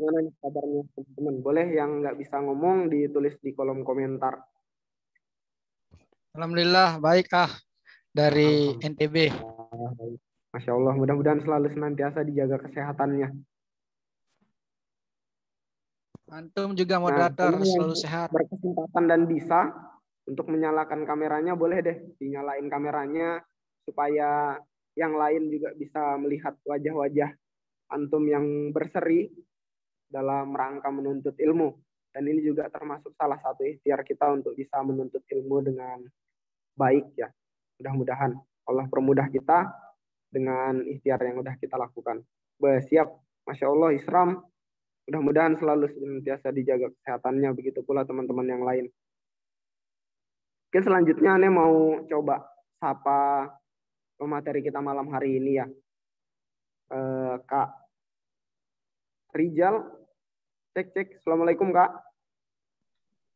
Gimana nih kabarnya teman-teman? Boleh yang nggak bisa ngomong ditulis di kolom komentar. Alhamdulillah baik dari NTB. Alhamdulillah. Baik. Masya Allah, mudah-mudahan selalu senantiasa dijaga kesehatannya. Antum juga Nah, moderator teman yang selalu sehat. berkesempatan dan bisa untuk menyalakan kameranya, boleh deh dinyalain kameranya supaya yang lain juga bisa melihat wajah-wajah antum yang berseri dalam rangka menuntut ilmu. Dan ini juga termasuk salah satu ikhtiar kita untuk bisa menuntut ilmu dengan baik ya. Mudah-mudahan Allah permudah kita dengan ikhtiar yang sudah kita lakukan. Siap, Masya Allah, Isram. Mudah-mudahan selalu senantiasa dijaga kesehatannya, begitu pula teman-teman yang lain. Oke, selanjutnya Ane mau coba sapa pemateri kita malam hari ini ya. Kak Rijal, cek. Assalamualaikum Kak.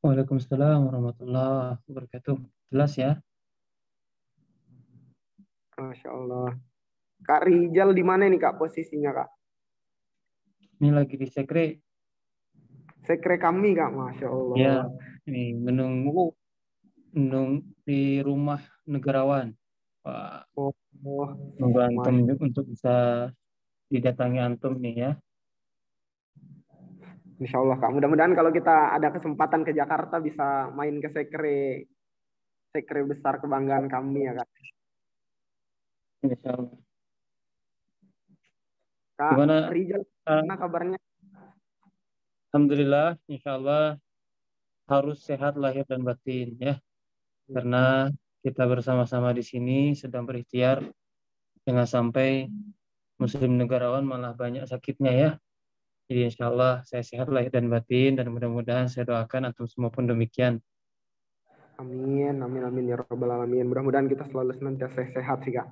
Waalaikumsalam warahmatullahi wabarakatuh. Jelas ya? Masya Allah. Kak Rijal di mana nih Kak posisinya Kak? Ini lagi di sekre. Sekre kami Kak, Masya Allah. Ya, ini menunggu di rumah negarawan. Wah, nunggu antum untuk bisa didatangi antum nih ya. Insya Allah Kak. Mudah-mudahan kalau kita ada kesempatan ke Jakarta bisa main ke sekre besar kebanggaan kami ya Kak. Insya Allah. Kak Gimana? Rijal, gimana kabarnya? Alhamdulillah, insya Allah harus sehat lahir dan batin ya. Karena kita bersama-sama di sini sedang berikhtiar jangan sampai muslim negarawan malah banyak sakitnya ya. Jadi insya Allah saya sehat lahir dan batin dan mudah-mudahan saya doakan antum semua pun demikian. Amin, amin ya Rabbal Alamin. Mudah-mudahan kita selalu senantiasa sehat sih Kak.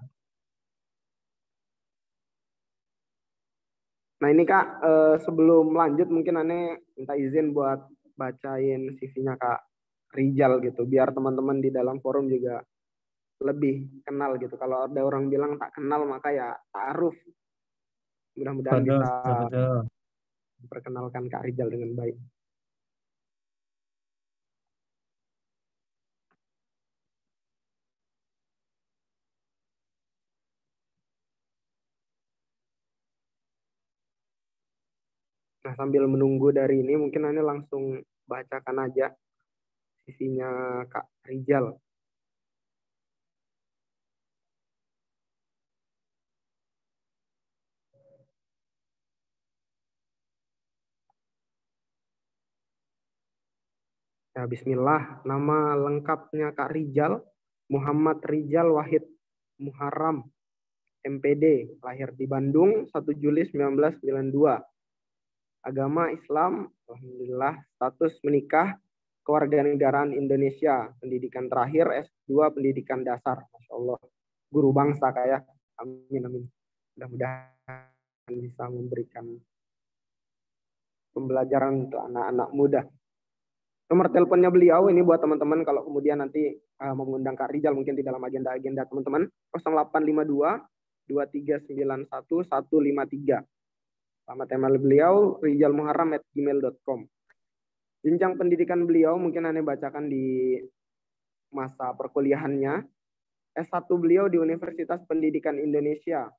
Nah ini Kak, sebelum lanjut mungkin Ane minta izin buat bacain CV-nya Kak Rijal gitu, biar teman-teman di dalam forum juga lebih kenal gitu. Kalau ada orang bilang tak kenal maka ya ta'aruf. Mudah-mudahan bisa memperkenalkan Kak Rijal dengan baik. Nah, sambil menunggu dari ini, mungkin Anda langsung bacakan aja CV-nya Kak Rijal. Ya, bismillah. Nama lengkapnya Kak Rijal, Muhammad Rijal Wahid Muharram, MPD, lahir di Bandung 1 Juli 1992. Agama Islam, alhamdulillah, status menikah, kewarganegaraan Indonesia, pendidikan terakhir S2 pendidikan dasar, Masya Allah, guru bangsa kayak, amin. Mudah-mudahan bisa memberikan pembelajaran untuk anak-anak muda. Nomor teleponnya beliau ini buat teman-teman kalau kemudian nanti mengundang Kak Rijal mungkin di dalam agenda-agenda teman-teman, 0852 2391 153. Alamat email beliau rijalmuharram@gmail.com. Jenjang pendidikan beliau mungkin Anda bacakan di masa perkuliahannya. S1 beliau di Universitas Pendidikan Indonesia,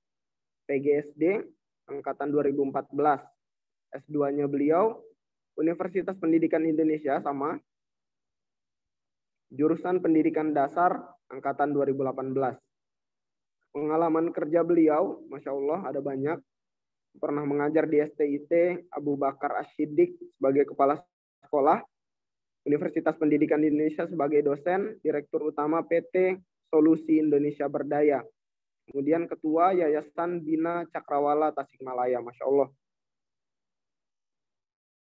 PGSD, angkatan 2014. S2-nya beliau Universitas Pendidikan Indonesia sama, jurusan Pendidikan Dasar, angkatan 2018. Pengalaman kerja beliau, Masya Allah, ada banyak. Pernah mengajar di STIT Abu Bakar Ashidik sebagai kepala sekolah, Universitas Pendidikan Indonesia sebagai dosen, Direktur Utama PT Solusi Indonesia Berdaya, kemudian Ketua Yayasan Bina Cakrawala Tasikmalaya, Masya Allah.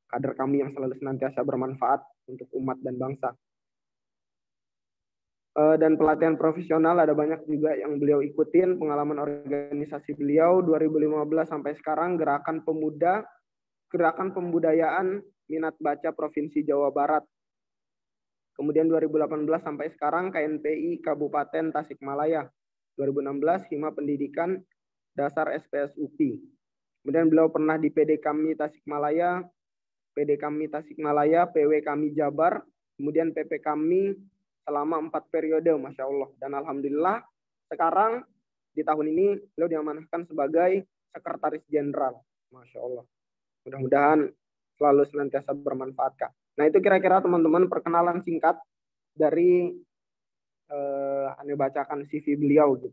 Kader kami yang selalu senantiasa bermanfaat untuk umat dan bangsa. Dan pelatihan profesional ada banyak juga yang beliau ikutin. Pengalaman organisasi beliau 2015 sampai sekarang Gerakan Pemuda, Gerakan Pembudayaan Minat Baca Provinsi Jawa Barat. Kemudian 2018 sampai sekarang KNPI Kabupaten Tasikmalaya. 2016 Hima Pendidikan Dasar SPS UPI. Kemudian beliau pernah di PD kami Tasikmalaya, PW kami Jabar, kemudian PP kami selama 4 periode, Masya Allah. Dan Alhamdulillah sekarang di tahun ini beliau diamanahkan sebagai Sekretaris Jenderal, Masya Allah. Mudah-mudahan selalu senantiasa bermanfaat, Kak. Nah, itu kira-kira teman-teman perkenalan singkat dari Ane bacakan CV beliau gitu.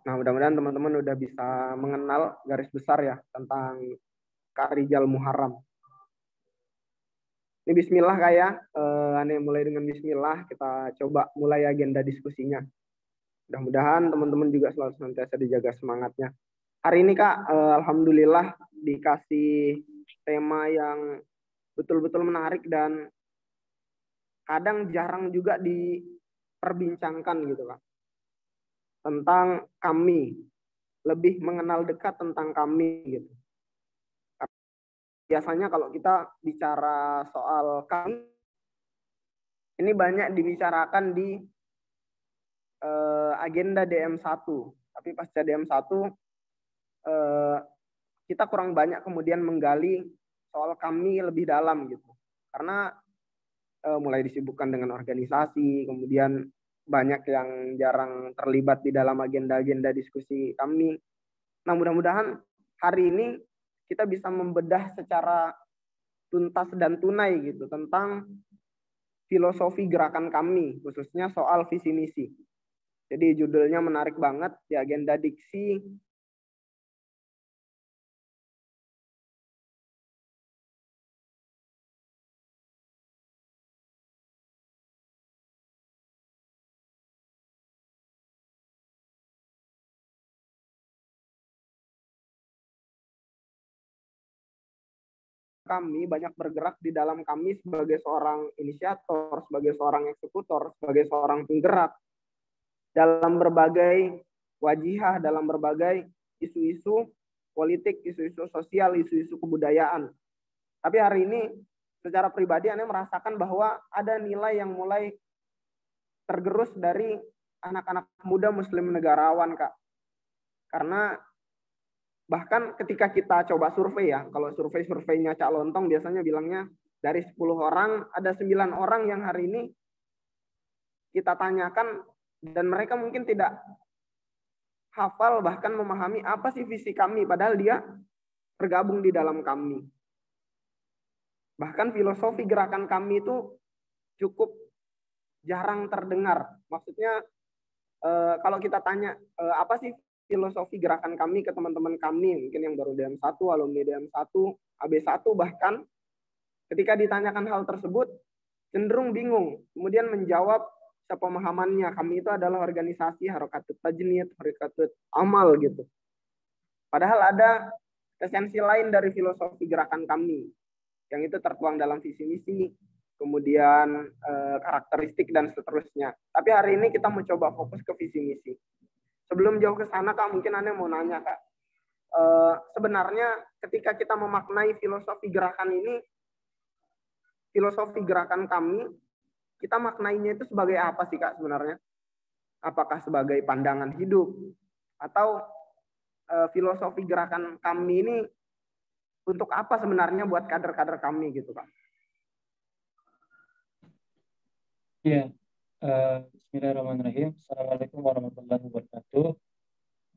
Nah, mudah-mudahan teman-teman udah bisa mengenal garis besar ya tentang Kak Rijal Muharram. Ini bismillah Kak ya. Ane mulai dengan bismillah, kita coba mulai agenda diskusinya. Mudah-mudahan teman-teman juga selalu senantiasa dijaga semangatnya. Hari ini Kak, alhamdulillah dikasih tema yang betul-betul menarik dan kadang jarang juga diperbincangkan gitu Kak. Tentang kami, lebih mengenal dekat tentang kami gitu. Biasanya kalau kita bicara soal kami, ini banyak dibicarakan di agenda DM1. Tapi pasca DM1, kita kurang banyak kemudian menggali soal kami lebih dalam gitu. Karena mulai disibukkan dengan organisasi, kemudian banyak yang jarang terlibat di dalam agenda-agenda diskusi kami. Nah, mudah-mudahan hari ini kita bisa membedah secara tuntas dan tunai gitu tentang filosofi gerakan kami, khususnya soal visi misi. Jadi judulnya menarik banget di agenda diksi. Kami banyak bergerak di dalam kami sebagai seorang inisiator, sebagai seorang eksekutor, sebagai seorang penggerak dalam berbagai wajihah, dalam berbagai isu-isu politik, isu-isu sosial, isu-isu kebudayaan. Tapi hari ini secara pribadi Anda merasakan bahwa ada nilai yang mulai tergerus dari anak-anak muda muslim negarawan, Kak. Karena bahkan ketika kita coba survei ya, kalau surveinya Cak Lontong biasanya bilangnya dari 10 orang, ada 9 orang yang hari ini kita tanyakan dan mereka mungkin tidak hafal bahkan memahami apa sih visi kami, padahal dia tergabung di dalam kami. Bahkan filosofi gerakan kami itu cukup jarang terdengar. Maksudnya kalau kita tanya apa sih filosofi gerakan kami ke teman-teman kami, mungkin yang baru DM1, alumni DM1, AB1 bahkan, ketika ditanyakan hal tersebut, cenderung bingung. Kemudian menjawab sepemahamannya, kami itu adalah organisasi Harakatut Tajnid, Harakatut Amal gitu. Padahal ada esensi lain dari filosofi gerakan kami, yang itu tertuang dalam visi misi, kemudian karakteristik dan seterusnya. Tapi hari ini kita mau coba fokus ke visi misi. Sebelum jauh ke sana Kak, mungkin Anda mau nanya Kak, sebenarnya ketika kita memaknai filosofi gerakan ini, filosofi gerakan kami, kita maknainya itu sebagai apa sih Kak sebenarnya? Apakah sebagai pandangan hidup? Atau filosofi gerakan kami ini untuk apa sebenarnya buat kader-kader kami gitu Kak? Ya, bismillahirrahmanirrahim. Assalamualaikum warahmatullahi wabarakatuh.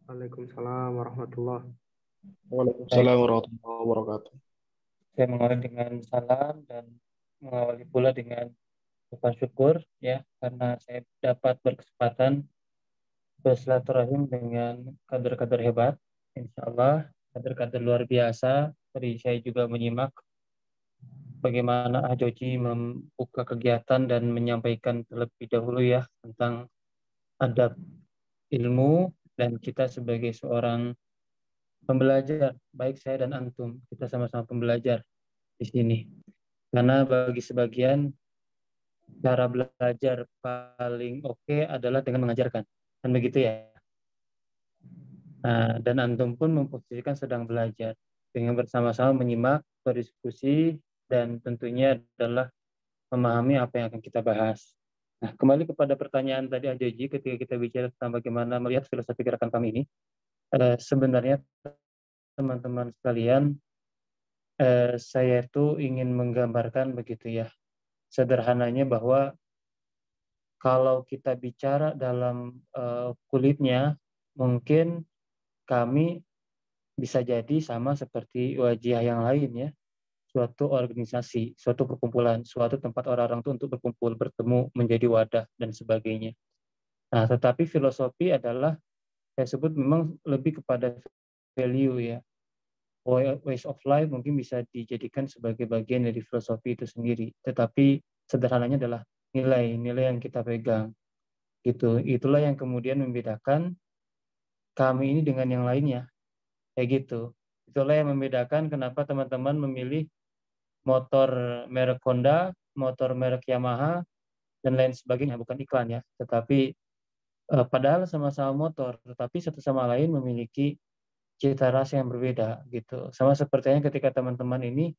Waalaikumsalam warahmatullahi wabarakatuh. Waalaikumsalam warahmatullahi wabarakatuh. Saya mengawali dengan salam dan mengawali pula dengan ucapan syukur ya karena saya dapat berkesempatan bersilaturahim dengan kader-kader hebat. Insya Allah kader-kader luar biasa. Tadi saya juga menyimak bagaimana Joji membuka kegiatan dan menyampaikan terlebih dahulu ya tentang adab ilmu, dan kita sebagai seorang pembelajar, baik saya dan antum, kita sama-sama pembelajar di sini. Karena bagi sebagian cara belajar paling oke adalah dengan mengajarkan, kan begitu ya. Nah, dan antum pun memposisikan sedang belajar dengan bersama-sama menyimak, berdiskusi, dan tentunya adalah memahami apa yang akan kita bahas. Nah, kembali kepada pertanyaan tadi Ajoji ketika kita bicara tentang bagaimana melihat filosofi gerakan kami ini, sebenarnya teman-teman sekalian, saya itu ingin menggambarkan begitu ya, sederhananya bahwa kalau kita bicara dalam kulitnya, mungkin kami bisa jadi sama seperti wajah yang lain ya, suatu organisasi, suatu perkumpulan, suatu tempat orang-orang itu untuk berkumpul, bertemu, menjadi wadah, dan sebagainya. Nah, tetapi filosofi adalah, saya sebut memang lebih kepada value ya. Ways of life mungkin bisa dijadikan sebagai bagian dari filosofi itu sendiri. Tetapi sederhananya adalah nilai-nilai yang kita pegang. Gitu. Itulah yang kemudian membedakan kami ini dengan yang lainnya. Kayak gitu. Itulah yang membedakan kenapa teman-teman memilih motor merek Honda, motor merek Yamaha, dan lain sebagainya. Bukan iklan ya. Tetapi padahal sama-sama motor, tetapi satu sama lain memiliki cita rasa yang berbeda gitu. Sama sepertinya ketika teman-teman ini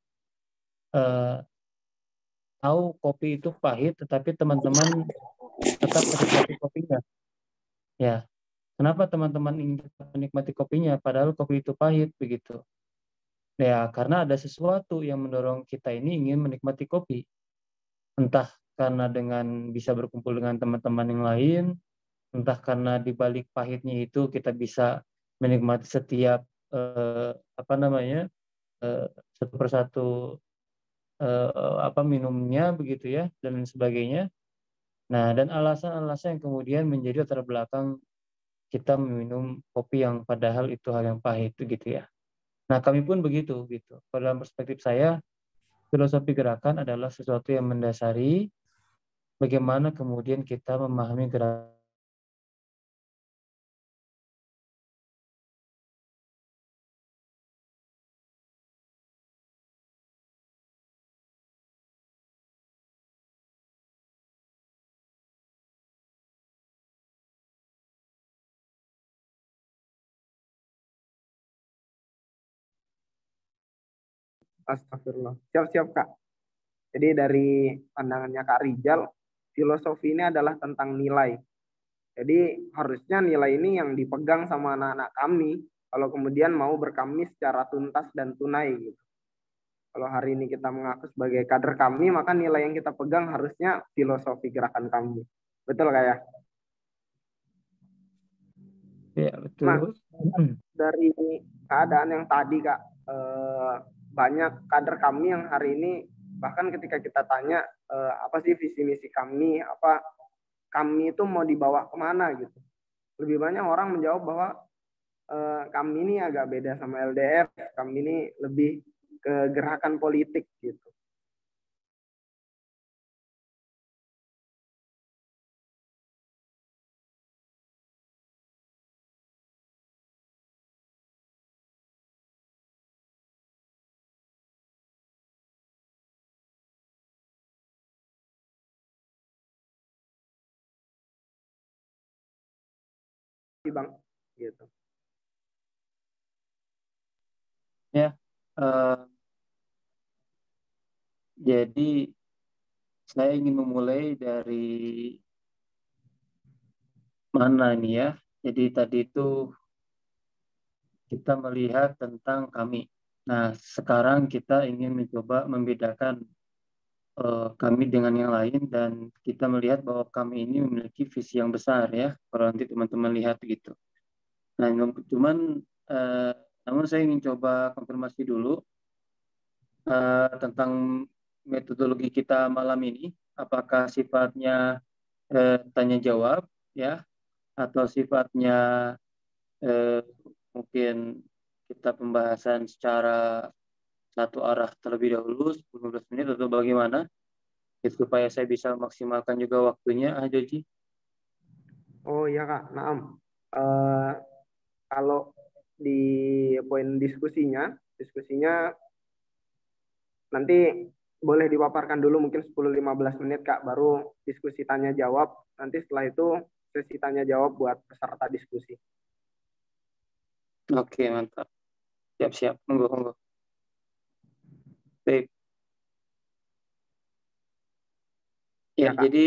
tahu kopi itu pahit, tetapi teman-teman tetap menikmati kopinya. Ya, kenapa teman-teman ingin tetap menikmati kopinya, padahal kopi itu pahit begitu? Ya, karena ada sesuatu yang mendorong kita ini ingin menikmati kopi. Entah karena dengan bisa berkumpul dengan teman-teman yang lain, entah karena di balik pahitnya itu kita bisa menikmati setiap satu persatu minumnya begitu ya, dan lain sebagainya. Nah, dan alasan-alasan yang kemudian menjadi latar belakang kita meminum kopi yang padahal itu hal yang pahit gitu ya. Nah, kami pun begitu gitu. Dalam perspektif saya, filosofi gerakan adalah sesuatu yang mendasari bagaimana kemudian kita memahami gerakan. Astagfirullah. Siap-siap, Kak. Jadi dari pandangannya Kak Rijal, filosofi ini adalah tentang nilai. Jadi harusnya nilai ini yang dipegang sama anak-anak kami kalau kemudian mau berkami secara tuntas dan tunai gitu. Kalau hari ini kita mengaku sebagai kader kami, maka nilai yang kita pegang harusnya filosofi gerakan kami. Betul Kak ya? Ya, Nah, betul. dari keadaan yang tadi Kak, banyak kader kami yang hari ini bahkan ketika kita tanya apa sih visi misi kami, apa kami itu mau dibawa kemana gitu. Lebih banyak orang menjawab bahwa kami ini agak beda sama LDF, kami ini lebih ke gerakan politik gitu. Bang, gitu. Ya, jadi saya ingin memulai dari mana ini ya. Jadi tadi itu kita melihat tentang kami. Nah, sekarang kita ingin mencoba membedakan kami dengan yang lain, dan kita melihat bahwa kami ini memiliki visi yang besar ya, kalau nanti teman-teman lihat gitu. Nah, cuman namun saya ingin coba konfirmasi dulu tentang metodologi kita malam ini, apakah sifatnya tanya jawab ya, atau sifatnya mungkin kita pembahasan secara satu arah terlebih dahulu 15 menit atau bagaimana, supaya saya bisa maksimalkan juga waktunya, Joji. Oh iya Kak, naam. Kalau di poin diskusinya nanti boleh dipaparkan dulu mungkin 10-15 menit Kak, baru diskusi tanya jawab. Nanti setelah itu sesi tanya jawab buat peserta diskusi. Oke, mantap. Siap-siap. Monggo. Baik. Ya, Ya, Kak. jadi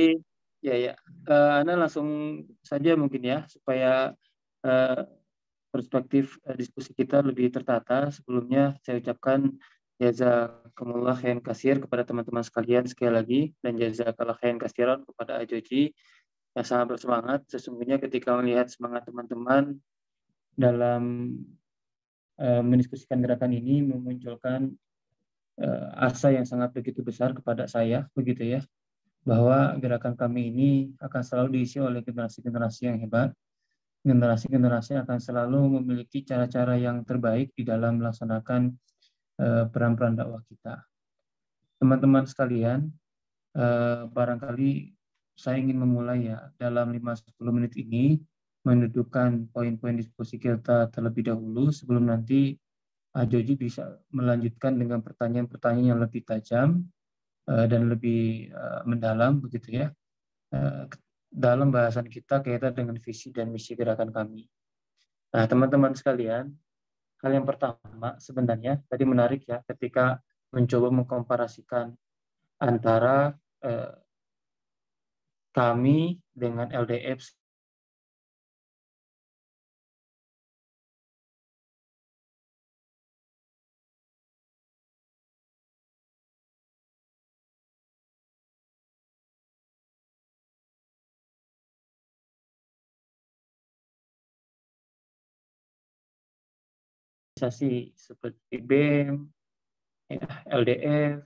Ya. Ana langsung saja mungkin ya, supaya eh, perspektif diskusi kita lebih tertata. Sebelumnya saya ucapkan jazakumullah khairan katsir kepada teman-teman sekalian sekali lagi, dan jazakallah khairan katsiran kepada Ajoji yang sangat bersemangat. Sesungguhnya ketika melihat semangat teman-teman dalam mendiskusikan gerakan ini, memunculkan asa yang sangat begitu besar kepada saya, begitu ya, bahwa gerakan kami ini akan selalu diisi oleh generasi-generasi yang hebat, generasi-generasi yang akan selalu memiliki cara-cara yang terbaik di dalam melaksanakan peran-peran dakwah kita. Teman-teman sekalian, barangkali saya ingin memulai ya dalam 5-10 menit ini mendudukkan poin-poin diskusi kita terlebih dahulu sebelum nanti Joji bisa melanjutkan dengan pertanyaan-pertanyaan yang lebih tajam dan lebih mendalam begitu ya dalam bahasan kita kaitan dengan visi dan misi gerakan kami. Nah, teman-teman sekalian, hal yang pertama sebenarnya tadi menarik ya ketika mencoba mengkomparasikan antara kami dengan LDF organisasi seperti BEM, ya, LDF,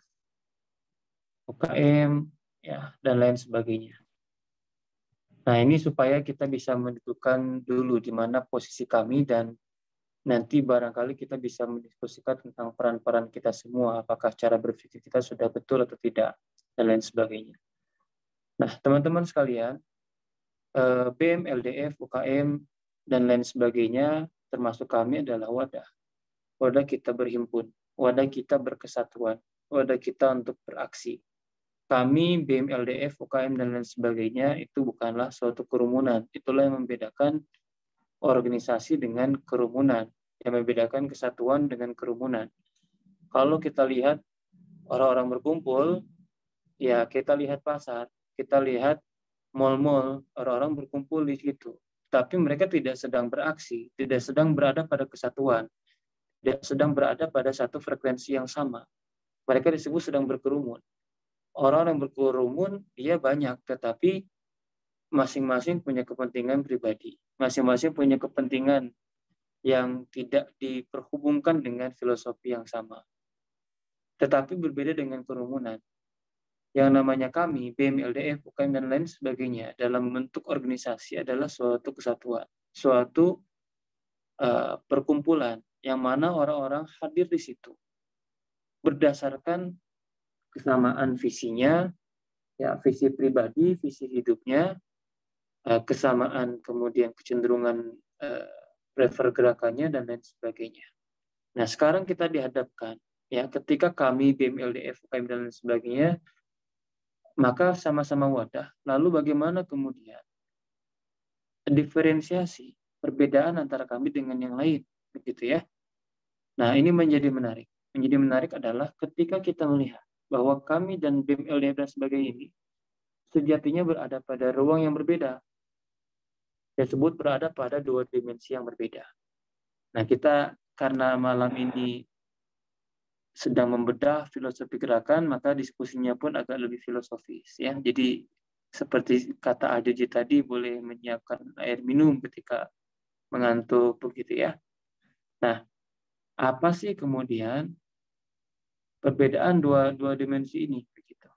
UKM, ya, dan lain sebagainya. Nah, ini supaya kita bisa menentukan dulu di mana posisi kami dan nanti barangkali kita bisa mendiskusikan tentang peran-peran kita semua, apakah cara berpikir kita sudah betul atau tidak, dan lain sebagainya. Nah, teman-teman sekalian, BEM, LDF, UKM, dan lain sebagainya, termasuk kami adalah wadah. Wadah kita berhimpun, wadah kita berkesatuan, wadah kita untuk beraksi. Kami, BEM, LDF, UKM, dan lain sebagainya, itu bukanlah suatu kerumunan. Itulah yang membedakan organisasi dengan kerumunan, yang membedakan kesatuan dengan kerumunan. Kalau kita lihat orang-orang berkumpul, ya kita lihat pasar, kita lihat mal-mal, orang-orang berkumpul di situ. Tapi mereka tidak sedang beraksi, tidak sedang berada pada kesatuan, tidak sedang berada pada satu frekuensi yang sama. Mereka disebut sedang berkerumun. Orang yang berkerumun, dia banyak, tetapi masing-masing punya kepentingan pribadi. Masing-masing punya kepentingan yang tidak diperhubungkan dengan filosofi yang sama. Tetapi berbeda dengan kerumunan. Yang namanya kami, BEM, LDF, UKM, dan lain sebagainya, dalam bentuk organisasi adalah suatu kesatuan, suatu perkumpulan, yang mana orang-orang hadir di situ berdasarkan kesamaan visinya, ya visi pribadi, visi hidupnya, kesamaan kemudian kecenderungan prefer gerakannya dan lain sebagainya. Nah, sekarang kita dihadapkan ya ketika kami BEM, LDF, UKM, dan lain sebagainya, maka sama-sama wadah. Lalu bagaimana kemudian diferensiasi perbedaan antara kami dengan yang lain, begitu ya? Nah, ini menjadi menarik. Menjadi menarik adalah ketika kita melihat bahwa kami dan BEM, LDF, dan sebagainya ini sejatinya berada pada ruang yang berbeda. Disebut berada pada dua dimensi yang berbeda. Nah, kita karena malam ini sedang membedah filosofi gerakan, maka diskusinya pun agak lebih filosofis. Ya. Jadi, seperti kata Ajoji tadi, boleh menyiapkan air minum ketika mengantuk, begitu ya. Nah, apa sih kemudian perbedaan dua dimensi ini begitu.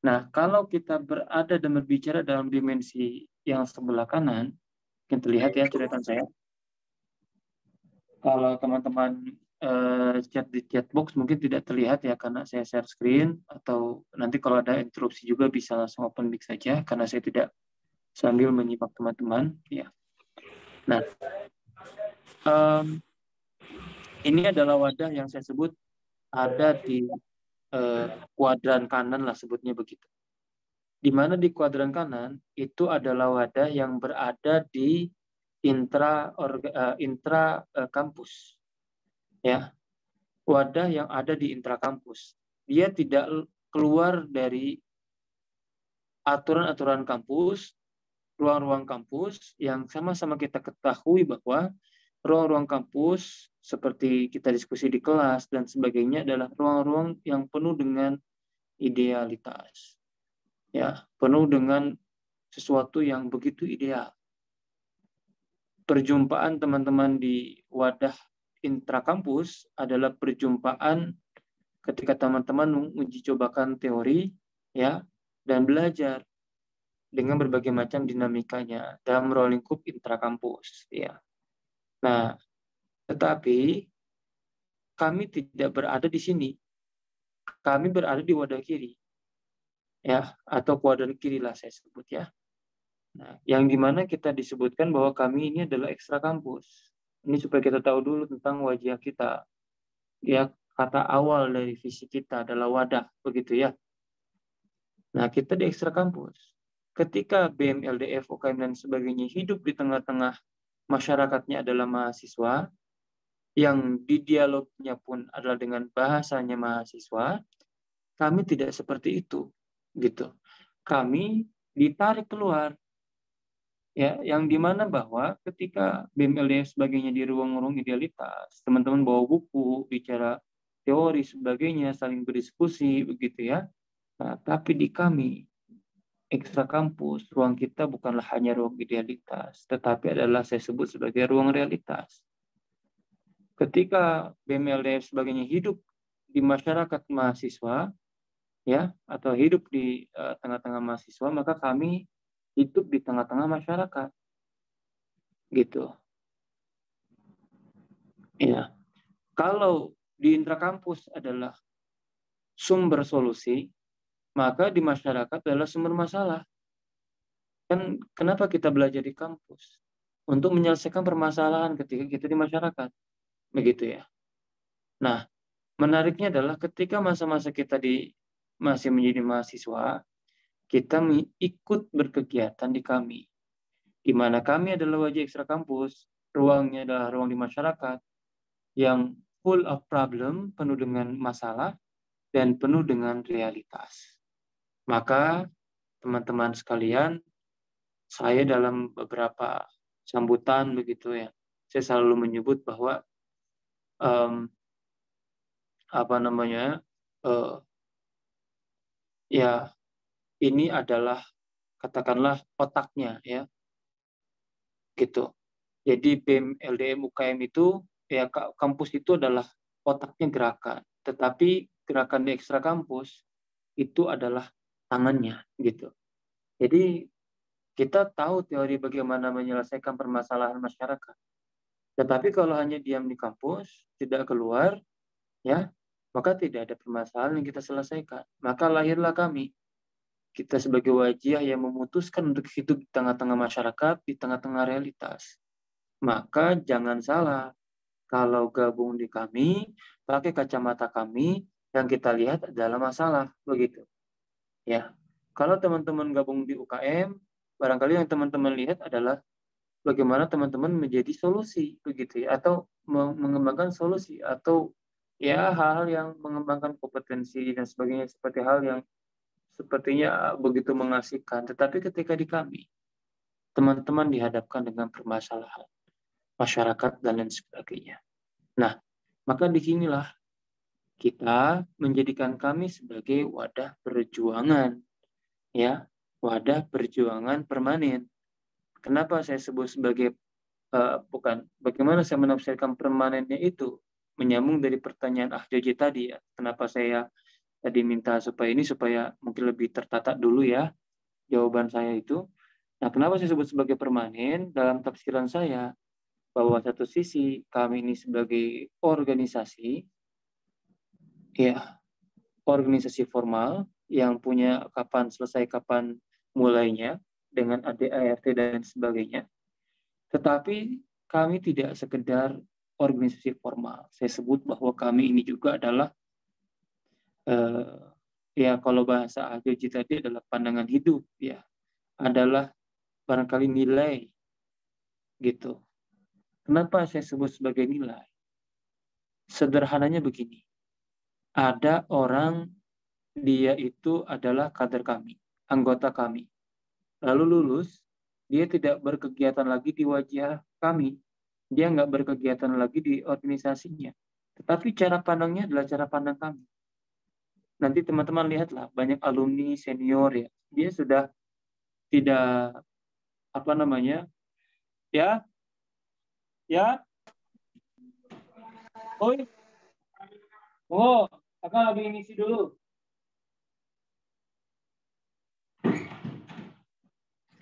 Nah, kalau kita berada dan berbicara dalam dimensi yang sebelah kanan, mungkin terlihat ya catatan saya. Kalau teman-teman chat di chat box mungkin tidak terlihat ya karena saya share screen, atau nanti kalau ada interupsi juga bisa langsung open mic saja karena saya tidak sambil menyimak teman-teman ya. Nah, ini adalah wadah yang saya sebut ada di kuadran kanan lah sebutnya begitu. Di mana di kuadran kanan itu adalah wadah yang berada di intra kampus. Ya. Wadah yang ada di intra kampus. Dia tidak keluar dari aturan-aturan kampus, ruang-ruang kampus yang sama-sama kita ketahui bahwa ruang-ruang kampus seperti kita diskusi di kelas dan sebagainya adalah ruang-ruang yang penuh dengan idealitas. Ya, penuh dengan sesuatu yang begitu ideal. Perjumpaan teman-teman di wadah intrakampus adalah perjumpaan ketika teman-teman menguji cobakan teori ya dan belajar dengan berbagai macam dinamikanya dalam ruang lingkup intrakampus ya. Nah, tetapi kami tidak berada di sini. Kami berada di wadah kiri. Ya, atau kuadran kiri lah saya sebut ya. Nah, yang dimana kita disebutkan bahwa kami ini adalah ekstra kampus. Ini supaya kita tahu dulu tentang wajah kita. Ya, kata awal dari visi kita adalah wadah, begitu ya. Nah, kita di ekstra kampus. Ketika BEM, LDF, UKM, dan sebagainya hidup di tengah-tengah masyarakatnya adalah mahasiswa, yang di dialognya pun adalah dengan bahasanya mahasiswa, kami tidak seperti itu. Gitu. Kami ditarik keluar. Ya, yang dimana bahwa ketika BEM, LDF sebagainya di ruang-ruang idealitas, teman-teman bawa buku, bicara teori sebagainya, saling berdiskusi begitu ya. Nah, tapi di kami ekstra kampus, ruang kita bukanlah hanya ruang idealitas, tetapi adalah saya sebut sebagai ruang realitas. Ketika BEM, LDF sebagainya hidup di masyarakat mahasiswa, ya, atau hidup di tengah-tengah mahasiswa, maka kami hidup di tengah-tengah masyarakat, gitu. Ya, kalau di intrakampus adalah sumber solusi, maka di masyarakat adalah sumber masalah. Kan kenapa kita belajar di kampus? Untuk menyelesaikan permasalahan ketika kita di masyarakat, begitu ya. Nah, menariknya adalah ketika masa-masa kita masih menjadi mahasiswa, kita ikut berkegiatan di kami, di mana kami adalah wajah ekstra kampus, ruangnya adalah ruang di masyarakat yang full of problem, penuh dengan masalah, dan penuh dengan realitas. Maka, teman-teman sekalian, saya dalam beberapa sambutan begitu ya, saya selalu menyebut bahwa ya ini adalah katakanlah otaknya ya, gitu. Jadi BEM, LDM, UKM itu ya kampus itu adalah otaknya gerakan, tetapi gerakan di ekstra kampus itu adalah tangannya gitu. Jadi kita tahu teori bagaimana menyelesaikan permasalahan masyarakat. Tetapi kalau hanya diam di kampus, tidak keluar, ya, maka tidak ada permasalahan yang kita selesaikan. Maka lahirlah kami. Kita sebagai wajah yang memutuskan untuk hidup di tengah-tengah masyarakat, di tengah-tengah realitas. Maka jangan salah, kalau gabung di kami, pakai kacamata kami, yang kita lihat adalah masalah, begitu. Ya, kalau teman-teman gabung di UKM, barangkali yang teman-teman lihat adalah bagaimana teman-teman menjadi solusi, begitu ya, atau mengembangkan solusi, atau ya hal-hal yang mengembangkan kompetensi dan sebagainya, seperti hal yang sepertinya begitu mengasihkan. Tetapi ketika di kami, teman-teman dihadapkan dengan permasalahan masyarakat dan lain sebagainya. Nah, maka disinilah kita menjadikan kami sebagai wadah perjuangan, ya, wadah perjuangan permanen. Kenapa saya sebut sebagai bagaimana saya menafsirkan permanennya itu menyambung dari pertanyaan Joji tadi ya. Kenapa saya tadi minta supaya mungkin lebih tertata dulu ya jawaban saya itu. Nah, kenapa saya sebut sebagai permanen? Dalam tafsiran saya, bahwa satu sisi kami ini sebagai organisasi, ya, organisasi formal yang punya kapan selesai, kapan mulainya, dengan ADART dan sebagainya. Tetapi kami tidak sekedar organisasi formal. Saya sebut bahwa kami ini juga adalah ya kalau bahasa Joji tadi adalah pandangan hidup, ya, adalah barangkali nilai, gitu. Kenapa saya sebut sebagai nilai? Sederhananya begini, ada orang, dia itu adalah kader kami, anggota kami. Lalu lulus, dia tidak berkegiatan lagi di wajah kami. Dia nggak berkegiatan lagi di organisasinya. Tetapi cara pandangnya adalah cara pandang kami. Nanti teman-teman lihatlah, banyak alumni senior ya, dia sudah tidak apa namanya, ya, akan lagi ngisi dulu.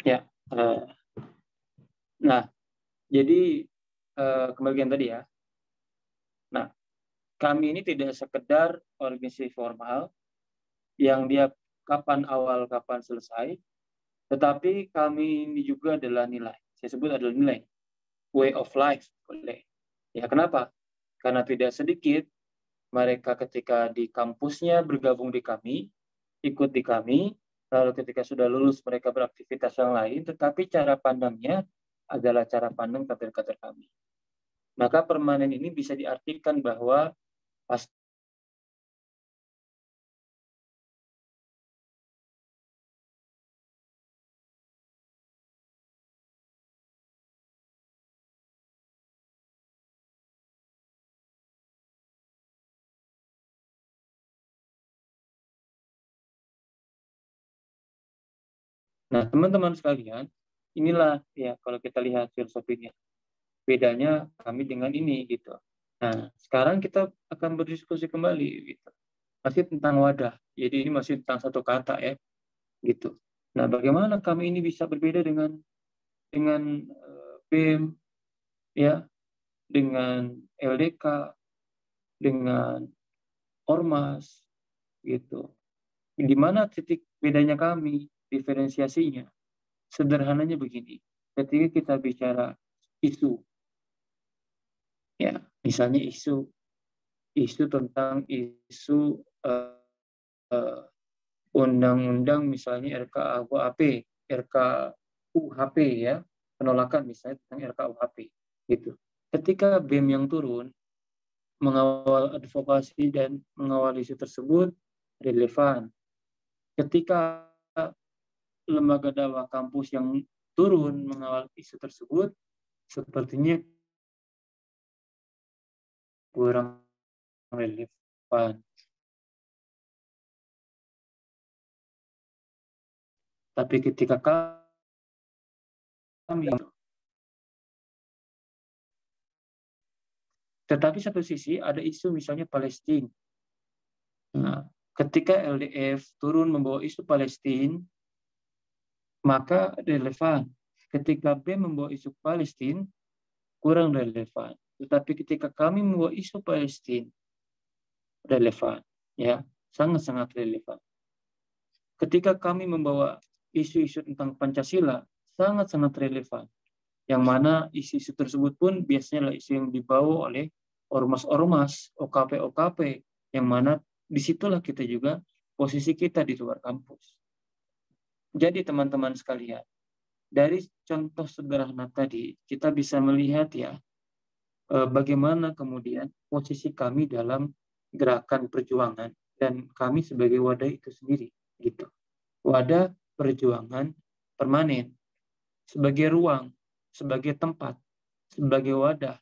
Ya, nah, jadi kembalian tadi ya. Nah, kami ini tidak sekedar organisasi formal yang dia kapan awal, kapan selesai, tetapi kami ini juga adalah nilai. Saya sebut adalah nilai. Way of life. Boleh. Ya, kenapa? Karena tidak sedikit mereka ketika di kampusnya bergabung di kami, ikut di kami, lalu ketika sudah lulus mereka beraktivitas yang lain, tetapi cara pandangnya adalah cara pandang kader-kader kami. Maka permanen ini bisa diartikan bahwa pas Nah, teman-teman sekalian, inilah ya kalau kita lihat filosofinya. Bedanya kami dengan ini gitu. Nah, sekarang kita akan berdiskusi kembali gitu. Masih tentang wadah. Jadi ini masih tentang satu kata ya, gitu. Nah, bagaimana kami ini bisa berbeda dengan BEM ya, dengan LDK, dengan Ormas gitu. Di mana titik bedanya kami, diferensiasinya? Sederhananya begini. Ketika kita bicara isu, ya, misalnya isu tentang isu undang-undang misalnya RKUHP ya, penolakan misalnya tentang RKUHP gitu. Ketika BEM yang turun mengawal advokasi dan mengawal isu tersebut relevan. Ketika lembaga dakwah kampus yang turun mengawal isu tersebut sepertinya kurang relevan. Tapi ketika kami, tetapi satu sisi ada isu misalnya Palestina. Nah, ketika LDF turun membawa isu Palestina, maka relevan. Ketika B membawa isu Palestina, kurang relevan. Tetapi ketika kami membawa isu Palestina, relevan. Ya, sangat-sangat relevan. Ketika kami membawa isu-isu tentang Pancasila, sangat-sangat relevan. Yang mana isu-isu tersebut pun biasanya adalah isu yang dibawa oleh ormas-ormas, OKP-OKP, yang mana disitulah kita juga posisi kita di luar kampus. Jadi teman-teman sekalian, dari contoh sederhana tadi, kita bisa melihat ya, bagaimana kemudian posisi kami dalam gerakan perjuangan dan kami sebagai wadah itu sendiri, gitu. Wadah perjuangan permanen, sebagai ruang, sebagai tempat, sebagai wadah,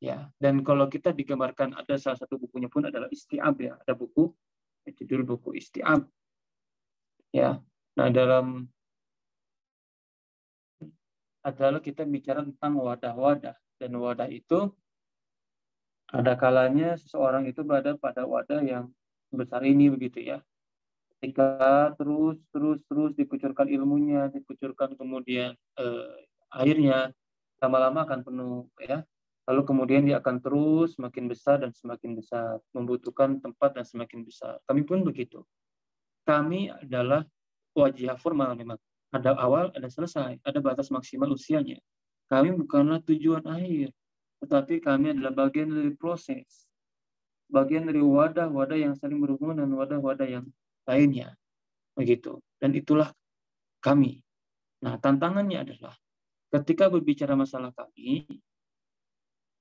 ya. Dan kalau kita digambarkan ada salah satu bukunya pun adalah Istiab ya, ada buku judul buku Istiab, ya. Nah dalam adalah kita bicara tentang wadah-wadah dan wadah itu ada kalanya seseorang itu berada pada wadah yang besar ini begitu ya. Ketika terus dikucurkan ilmunya, dikucurkan kemudian akhirnya lama-lama akan penuh ya. Lalu kemudian dia akan terus semakin besar dan semakin besar, membutuhkan tempat dan semakin besar. Kami pun begitu. Kami adalah wajah formal memang. Ada awal, ada selesai, ada batas maksimal usianya. Kami bukanlah tujuan akhir, tetapi kami adalah bagian dari proses. Bagian dari wadah-wadah yang saling berhubungan dan wadah-wadah yang lainnya. Begitu. Dan itulah kami. Nah, tantangannya adalah ketika berbicara masalah kami,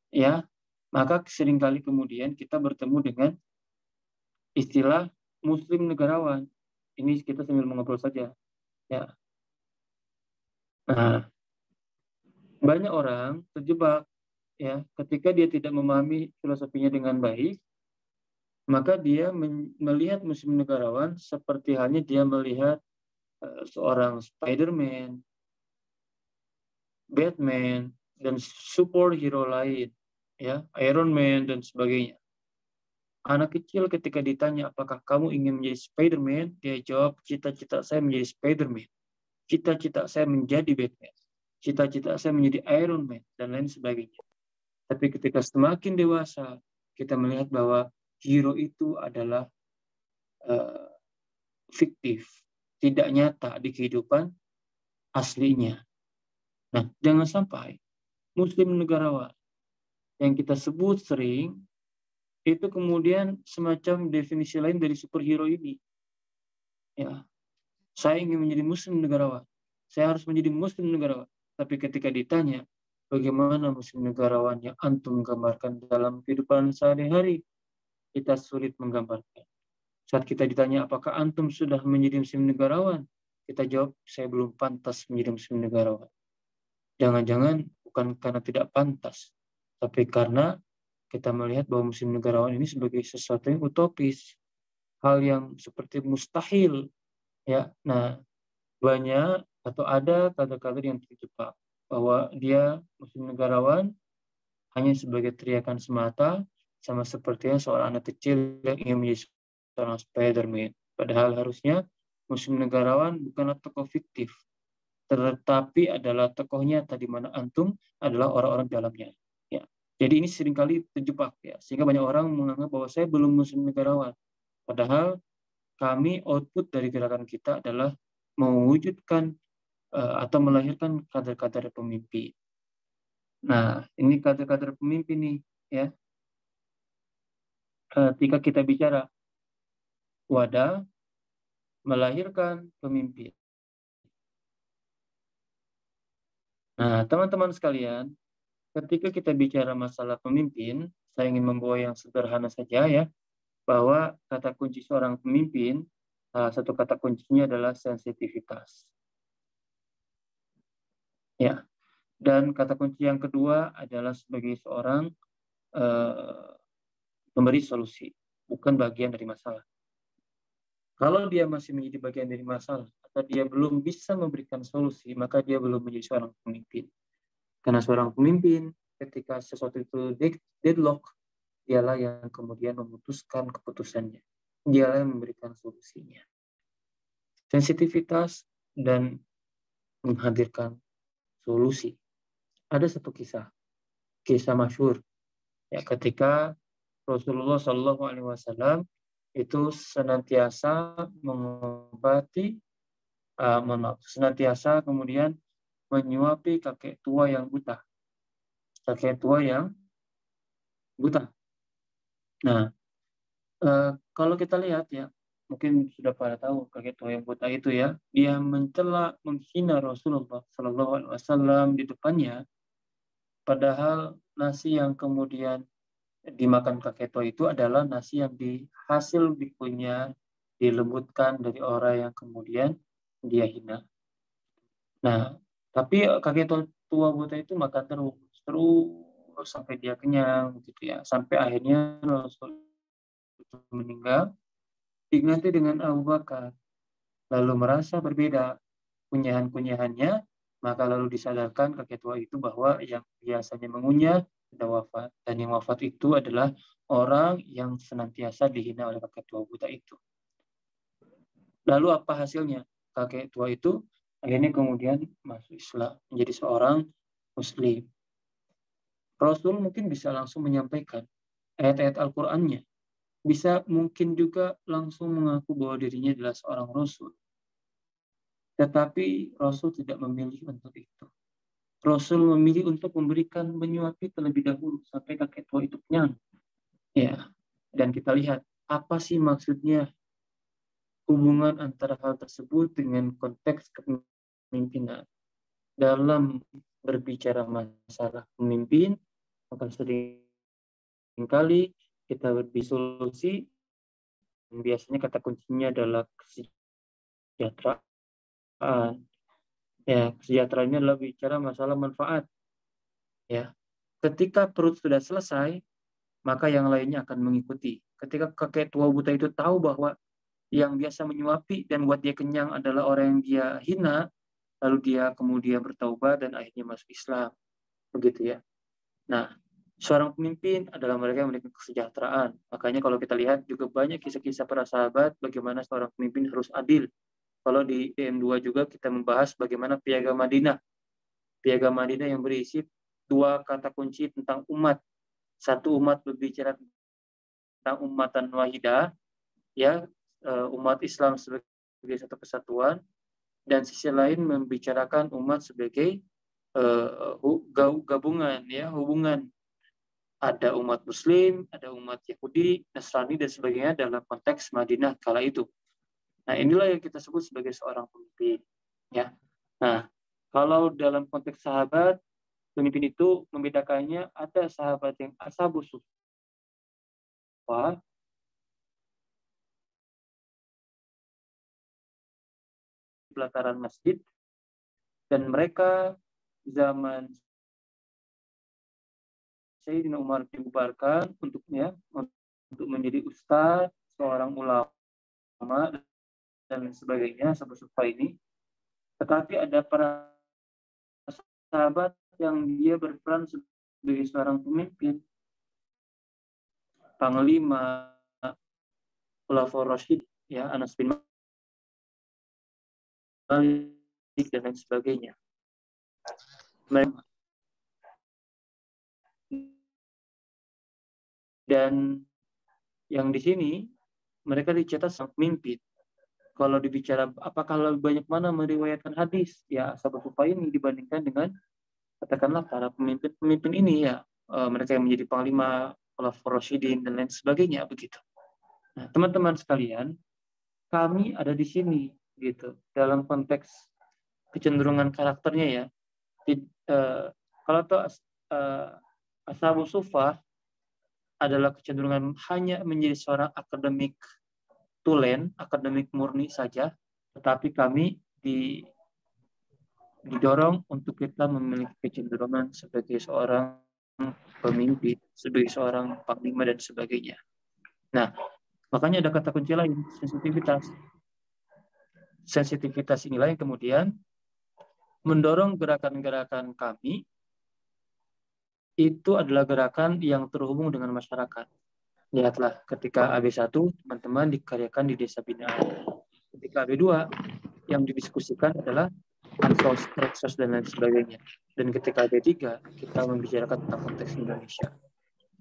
ya, maka seringkali kemudian kita bertemu dengan istilah Muslim negarawan. Ini kita sambil mengobrol saja. Ya. Nah, banyak orang terjebak ya ketika dia tidak memahami filosofinya dengan baik, maka dia melihat muslim negarawan seperti halnya dia melihat seorang Spider-Man, Batman, dan superhero lain, ya, Iron Man dan sebagainya. Anak kecil ketika ditanya apakah kamu ingin menjadi Spider-Man, dia jawab, cita-cita saya menjadi Spider-Man, cita-cita saya menjadi Batman, cita-cita saya menjadi Iron Man, dan lain sebagainya. Tapi ketika semakin dewasa, kita melihat bahwa hero itu adalah uh, fiktif, tidak nyata di kehidupan aslinya. Nah, jangan sampai muslim negarawan yang kita sebut sering, itu kemudian semacam definisi lain dari superhero ini. Ya, saya ingin menjadi muslim negarawan. Saya harus menjadi muslim negarawan. Tapi ketika ditanya, bagaimana muslim negarawan yang antum gambarkan dalam kehidupan sehari-hari, kita sulit menggambarkan. Saat kita ditanya, apakah antum sudah menjadi muslim negarawan? Kita jawab, saya belum pantas menjadi muslim negarawan. Jangan-jangan bukan karena tidak pantas, tapi karena kita melihat bahwa muslim negarawan ini sebagai sesuatu yang utopis, hal yang seperti mustahil. Ya, nah banyak atau ada kader-kader yang terjebak bahwa dia muslim negarawan hanya sebagai teriakan semata, sama sepertinya seorang anak kecil yang ingin menjadi seorang Spider-Man. Padahal harusnya muslim negarawan bukanlah tokoh fiktif, tetapi adalah tokohnya tadi mana antum adalah orang-orang dalamnya. Ya. Jadi ini seringkali terjebak ya, sehingga banyak orang menganggap bahwa saya belum muslim negarawan. Padahal kami output dari gerakan kita adalah mewujudkan atau melahirkan kader-kader pemimpin. Nah, ini kader-kader pemimpin nih ya. Ketika kita bicara wadah melahirkan pemimpin. Nah, teman-teman sekalian, ketika kita bicara masalah pemimpin, saya ingin membawa yang sederhana saja ya, bahwa kata kunci seorang pemimpin, salah satu kata kuncinya adalah sensitivitas. Ya, dan kata kunci yang kedua adalah sebagai seorang memberi solusi, bukan bagian dari masalah. Kalau dia masih menjadi bagian dari masalah, atau dia belum bisa memberikan solusi, maka dia belum menjadi seorang pemimpin. Karena seorang pemimpin, ketika sesuatu itu deadlock, dialah yang kemudian memutuskan keputusannya. Dialah yang memberikan solusinya. Sensitivitas dan menghadirkan solusi. Ada satu kisah masyhur ya, ketika Rasulullah SAW itu senantiasa mengobati, senantiasa kemudian menyuapi kakek tua yang buta. Nah, kalau kita lihat ya, mungkin sudah pada tahu kakek tua yang buta itu ya, dia mencela, menghina Rasulullah SAW di depannya, padahal nasi yang kemudian dimakan kakek tua itu adalah nasi yang hasil dikunyah, dilembutkan dari orang yang kemudian dia hina. Nah, tapi kakek tua buta itu makan terus sampai dia kenyang gitu ya, sampai akhirnya Rasul meninggal, diganti dengan Abu Bakar, lalu merasa berbeda kunyahan-kunyahannya, maka lalu disadarkan kakek tua itu bahwa yang biasanya mengunyah sudah wafat, dan yang wafat itu adalah orang yang senantiasa dihina oleh kakek tua buta itu. Lalu apa hasilnya? Kakek tua itu akhirnya kemudian masuk Islam, menjadi seorang Muslim. Rasul mungkin bisa langsung menyampaikan ayat-ayat Al-Qur'annya, bisa mungkin juga langsung mengaku bahwa dirinya adalah seorang Rasul. Tetapi Rasul tidak memilih untuk itu. Rasul memilih untuk memberikan menyuapi terlebih dahulu sampai kakek tua itu kenyang. Ya, dan kita lihat apa sih maksudnya hubungan antara hal tersebut dengan konteks kepemimpinan. Dalam berbicara masalah pemimpin, maka seringkali kita bersolusi, biasanya kata kuncinya adalah kesejahteraan. Ya, kesejahteraan ini adalah bicara masalah manfaat. Ya, ketika perut sudah selesai, maka yang lainnya akan mengikuti. Ketika kakek tua buta itu tahu bahwa yang biasa menyuapi dan buat dia kenyang adalah orang yang dia hina, lalu dia kemudian bertaubat dan akhirnya masuk Islam. Begitu ya. Nah, seorang pemimpin adalah mereka yang memiliki kesejahteraan. Makanya kalau kita lihat juga banyak kisah-kisah para sahabat bagaimana seorang pemimpin harus adil. Kalau di DM2 juga kita membahas bagaimana piagam Madinah. Piagam Madinah yang berisi 2 kata kunci tentang umat. Satu, umat berbicara tentang ummatan wahidah, ya, umat Islam sebagai satu kesatuan, dan sisi lain membicarakan umat sebagai gabungan, ya, hubungan. Ada umat Muslim, ada umat Yahudi, Nasrani dan sebagainya dalam konteks Madinah kala itu. Nah, inilah yang kita sebut sebagai seorang pemimpin, ya. Nah, kalau dalam konteks sahabat, pemimpin itu membedakannya, ada sahabat yang ashabus suffah, pelataran masjid, dan mereka zaman Sayyidina Umar dibubarkan untuk menjadi ustadz, seorang ulama dan sebagainya, sahabat ini. Tetapi ada para sahabat yang dia berperan sebagai seorang pemimpin, panglima, khulafaur rasyid, ya, Anas bin Malik dan lain sebagainya. Dan yang di sini mereka dicatat sebagai pemimpin. Kalau dibicara apakah lebih banyak mana meriwayatkan hadis, ya sahabat sufa ini dibandingkan dengan katakanlah para pemimpin ini, ya, mereka yang menjadi panglima, khulafaur rasyidin dan lain sebagainya, begitu. Nah, teman-teman sekalian, kami ada di sini gitu dalam konteks kecenderungan karakternya, ya. Kalau ashabus suffah adalah kecenderungan hanya menjadi seorang akademik tulen, akademik murni saja, tetapi kami didorong untuk kita memiliki kecenderungan sebagai seorang pemimpin, sebagai seorang panglima dan sebagainya. Nah, makanya ada kata kunci lain, sensitivitas. Sensitivitas inilah yang kemudian mendorong gerakan-gerakan kami. Itu adalah gerakan yang terhubung dengan masyarakat. Lihatlah, ketika AB1, teman-teman dikaryakan di desa binaan. Ketika AB2, yang didiskusikan adalah ansos, reksos, dan lain sebagainya. Dan ketika AB3, kita membicarakan tentang konteks Indonesia.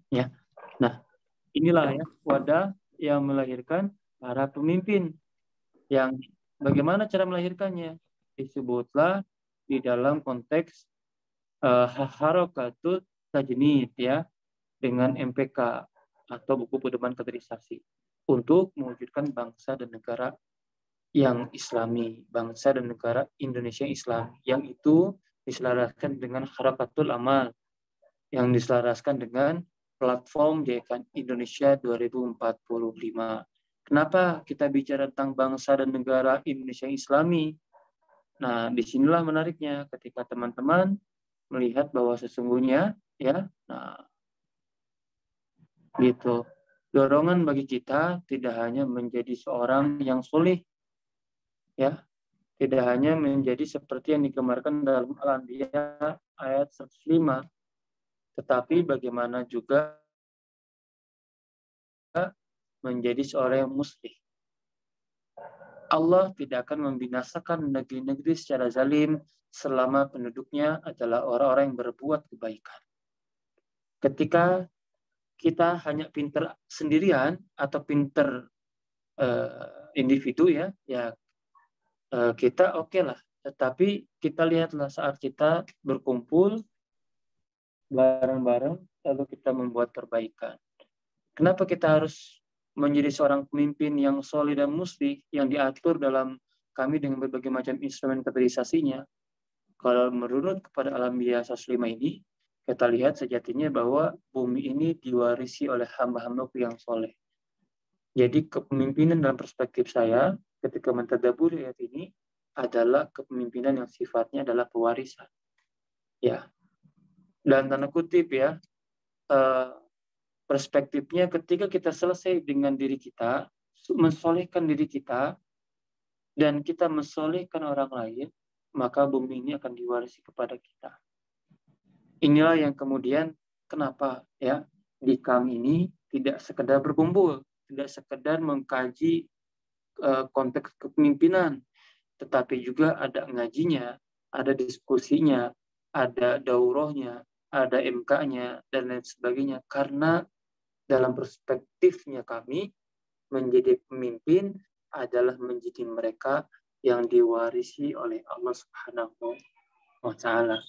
Ya. Nah, inilah ya wadah yang melahirkan para pemimpin. Yang bagaimana cara melahirkannya? Disebutlah di dalam konteks harokatut tajnid, ya, dengan MPK atau buku pedoman kaderisasi untuk mewujudkan bangsa dan negara yang Islami, bangsa dan negara Indonesia Islam, yang itu diselaraskan dengan harakatul amal, yang diselaraskan dengan platform JKN Indonesia 2045. Kenapa kita bicara tentang bangsa dan negara Indonesia Islami? Nah, disinilah menariknya ketika teman-teman melihat bahwa sesungguhnya, ya, nah, gitu. Dorongan bagi kita tidak hanya menjadi seorang yang soleh, ya, tidak hanya menjadi seperti yang digambarkan dalam Al-Anbiya ayat 105, tetapi bagaimana juga menjadi seorang yang muslim. Allah tidak akan membinasakan negeri-negeri secara zalim selama penduduknya adalah orang-orang yang berbuat kebaikan. Ketika kita hanya pinter sendirian atau pinter individu, ya, kita oke lah. Tetapi kita lihatlah saat kita berkumpul bareng-bareng lalu kita membuat perbaikan. Kenapa kita harus menjadi seorang pemimpin yang solid dan muslih yang diatur dalam kami dengan berbagai macam instrumen kaderisasinya? Kalau menurut kepada Al-Anbiya 105 ini, kita lihat sejatinya bahwa bumi ini diwarisi oleh hamba-hamba yang soleh. Jadi kepemimpinan dalam perspektif saya, ketika mentadaburi ayat ini, adalah kepemimpinan yang sifatnya adalah pewarisan. Ya, dan tanda kutip ya, perspektifnya ketika kita selesai dengan diri kita, mensolehkan diri kita, dan kita mensolehkan orang lain, maka bumi ini akan diwarisi kepada kita. Inilah yang kemudian kenapa ya di kami ini tidak sekedar berkumpul, tidak sekedar mengkaji konteks kepemimpinan, tetapi juga ada ngajinya, ada diskusinya, ada daurahnya, ada MK-nya, dan lain sebagainya. Karena dalam perspektifnya kami, menjadi pemimpin adalah menjadi mereka yang diwarisi oleh Allah Subhanahu wa Ta'ala.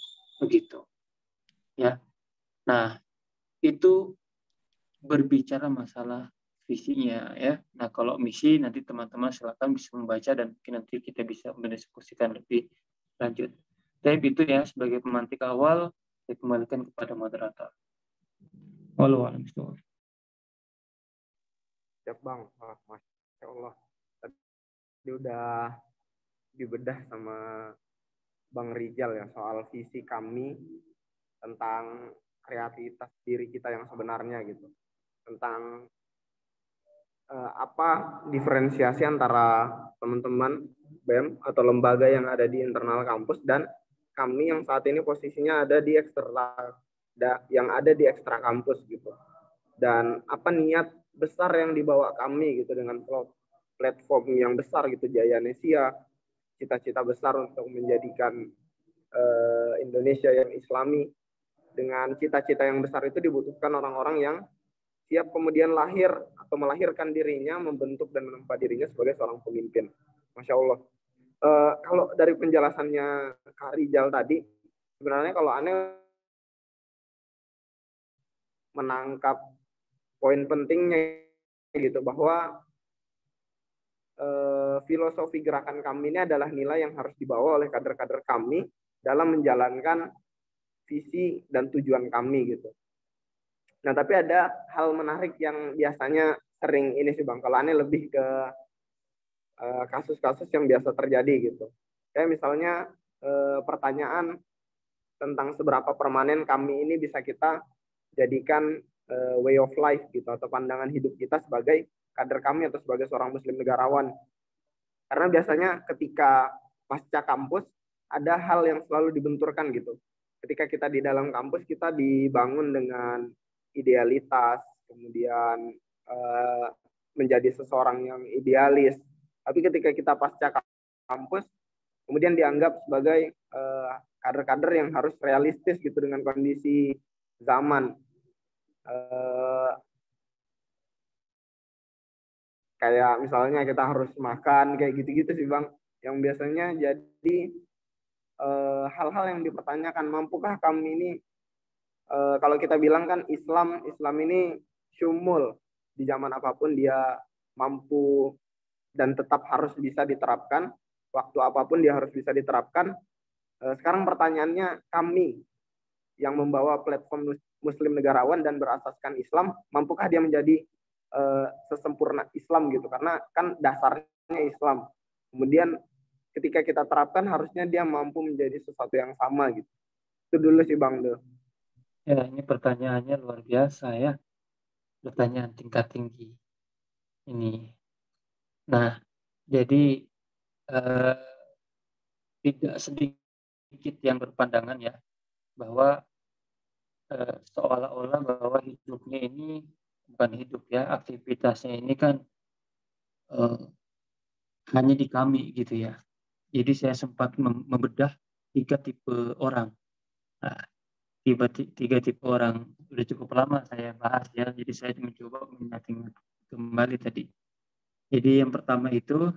Begitu. Ya. Nah, itu berbicara masalah visinya ya. Nah, kalau misi nanti teman-teman silakan bisa membaca dan mungkin nanti kita bisa mendiskusikan lebih lanjut. Tapi itu ya sebagai pemantik awal, saya kembalikan kepada moderator. Wallahu a'lam bishawab. Siap Bang, Masya Allah. Tadi udah dibedah sama Bang Rijal ya soal visi kami tentang kreativitas diri kita yang sebenarnya gitu. Tentang apa diferensiasi antara teman-teman BEM atau lembaga yang ada di internal kampus dan kami yang saat ini posisinya ada di eksternal, yang ada di ekstra kampus gitu. Dan apa niat besar yang dibawa kami gitu dengan platform yang besar gitu, Jayanesia, cita-cita besar untuk menjadikan Indonesia yang Islami. Dengan cita-cita yang besar itu dibutuhkan orang-orang yang siap kemudian lahir atau melahirkan dirinya, membentuk dan menempa dirinya sebagai seorang pemimpin. Masya Allah. Kalau dari penjelasannya Kak Rijal tadi, sebenarnya kalau aneh menangkap poin pentingnya gitu, bahwa filosofi gerakan kami ini adalah nilai yang harus dibawa oleh kader-kader kami dalam menjalankan visi dan tujuan kami gitu. Nah, tapi ada hal menarik yang biasanya sering ini sih Bang, kalau aneh lebih ke kasus-kasus yang biasa terjadi gitu. Kayak misalnya pertanyaan tentang seberapa permanen kami ini bisa kita jadikan way of life gitu, atau pandangan hidup kita sebagai kader kami atau sebagai seorang muslim negarawan. Karena biasanya ketika pasca kampus ada hal yang selalu dibenturkan gitu. Ketika kita di dalam kampus kita dibangun dengan idealitas, kemudian menjadi seseorang yang idealis. Tapi ketika kita pasca kampus kemudian dianggap sebagai kader-kader yang harus realistis gitu dengan kondisi zaman. Kayak misalnya kita harus makan kayak gitu-gitu sih Bang, yang biasanya jadi hal-hal yang dipertanyakan, mampukah kami ini, kalau kita bilang kan Islam ini syumul, di zaman apapun dia mampu dan tetap harus bisa diterapkan, waktu apapun dia harus bisa diterapkan. Sekarang pertanyaannya, kami yang membawa platform muslim negarawan dan berasaskan Islam, mampukah dia menjadi sesempurna Islam gitu, karena kan dasarnya Islam. Kemudian ketika kita terapkan harusnya dia mampu menjadi sesuatu yang sama gitu. Itu dulu sih Bang Do. Ya, ini pertanyaannya luar biasa ya. Pertanyaan tingkat tinggi ini. Nah, jadi tidak sedikit yang berpandangan ya bahwa seolah-olah bahwa hidupnya ini bukan hidup ya, aktivitasnya ini kan hanya di kami gitu ya. Jadi saya sempat membedah 3 tipe orang. Nah, tiga tipe orang udah cukup lama saya bahas ya. Jadi saya mencoba mengingat kembali tadi. Jadi yang pertama itu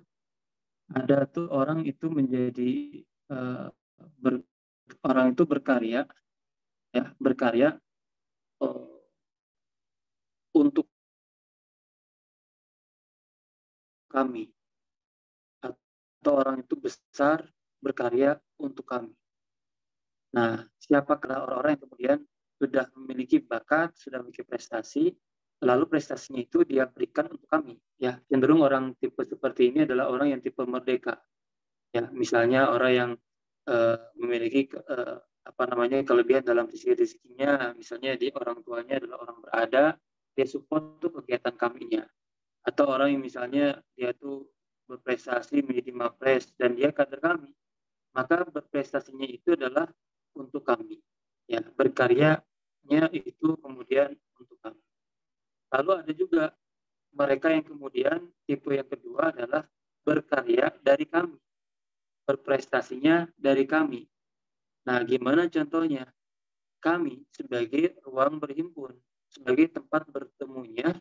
ada tuh orang itu menjadi orang itu berkarya ya, berkarya untuk kami, atau orang itu besar berkarya untuk kami. Nah, siapakah orang-orang yang kemudian sudah memiliki bakat, sudah memiliki prestasi, lalu prestasinya itu dia berikan untuk kami. Ya, cenderung orang tipe seperti ini adalah orang yang tipe merdeka. Ya, misalnya orang yang memiliki kelebihan dalam sisi rezekinya, misalnya di orang tuanya adalah orang berada, dia support tuh kegiatan kaminya. Atau orang yang misalnya dia tuh berprestasi menjadi mapres dan dia kader kami, maka berprestasinya itu adalah untuk kami. Ya, berkaryanya itu kemudian untuk kami. Lalu ada juga mereka yang kemudian tipe yang kedua adalah berkarya dari kami, berprestasinya dari kami. Nah, gimana contohnya? Kami sebagai ruang berhimpun, sebagai tempat bertemunya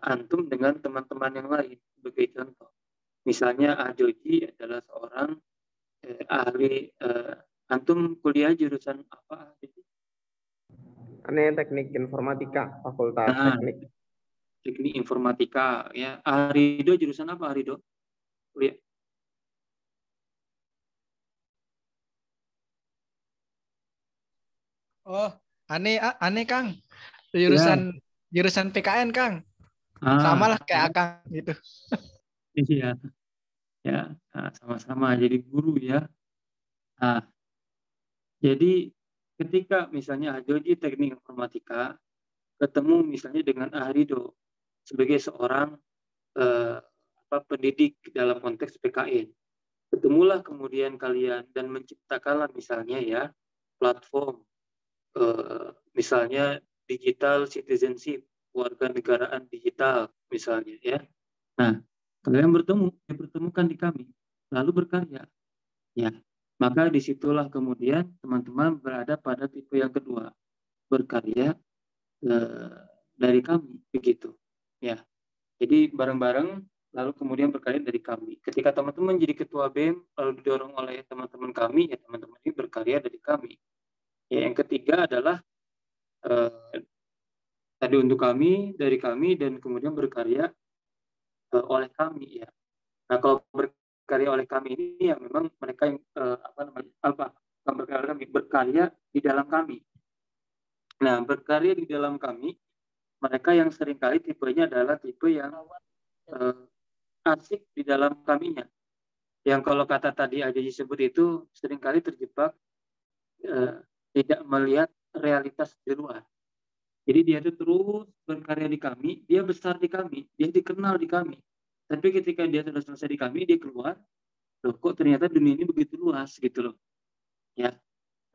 antum dengan teman-teman yang lain. Sebagai contoh, misalnya Ajoji adalah seorang ahli, antum kuliah jurusan apa? Aneh teknik informatika, fakultas Nah, teknik. teknik informatika. Ya, Arido jurusan apa Arido? Kuliah. Oh, aneh Kang. Ya, Jurusan PKN Kang. Sama ah, lah kayak Akang gitu. iya, ya, nah, sama-sama jadi guru ya. Nah, jadi ketika misalnya Ajoji teknik informatika ketemu misalnya dengan Arido sebagai seorang eh, pendidik dalam konteks PKN. Ketemulah kemudian kalian dan menciptakanlah misalnya ya platform misalnya digital citizenship, warga negaraan digital misalnya ya. Nah, kalian dipertemukan di kami, lalu berkarya. Ya, maka disitulah kemudian teman-teman berada pada tipe yang kedua, berkarya dari kami begitu. Ya, jadi bareng-bareng lalu kemudian berkarya dari kami. Ketika teman-teman jadi ketua BEM lalu didorong oleh teman-teman kami, ya teman-teman ini berkarya dari kami. Ya, yang ketiga adalah tadi untuk kami, dari kami, dan kemudian berkarya oleh kami ya. Nah, kalau berkarya oleh kami ini ya memang mereka yang berkarya di dalam kami. Nah, berkarya di dalam kami, mereka yang seringkali tipenya adalah tipe yang asik di dalam kaminya. Yang kalau kata tadi aja disebut itu seringkali terjebak tidak melihat realitas di luar. Jadi dia itu terus berkarya di kami, dia besar di kami, dia dikenal di kami. Tapi ketika dia sudah selesai di kami, dia keluar, loh kok ternyata dunia ini begitu luas gitu loh. Ya,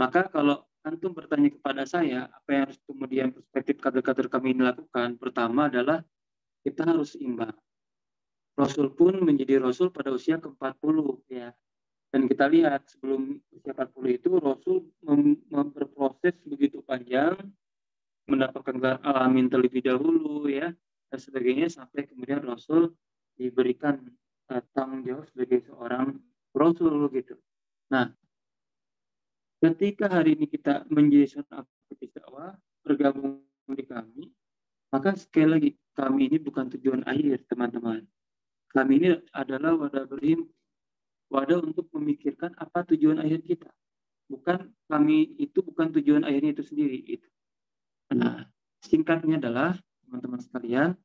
maka kalau antum bertanya kepada saya, apa yang harus kemudian perspektif kader-kader kami ini lakukan? Pertama adalah kita harus imbang. Rasul pun menjadi Rasul pada usia ke-40 ya. Dan kita lihat sebelum usia 40 itu Rasul berproses begitu panjang, mendapatkan gelar alamin terlebih dahulu ya, dan sebagainya sampai kemudian Rasul diberikan tanggung jawab sebagai seorang Rasul gitu. Nah, ketika hari ini kita menjadi seorang aktivis dakwah, bergabung di kami, maka sekali lagi kami ini bukan tujuan akhir teman-teman. Kami ini adalah wadah berhimpun, wadah untuk memikirkan apa tujuan akhir kita. Bukan kami itu bukan tujuan akhirnya itu sendiri. Itu. Nah, singkatnya adalah teman-teman sekalian,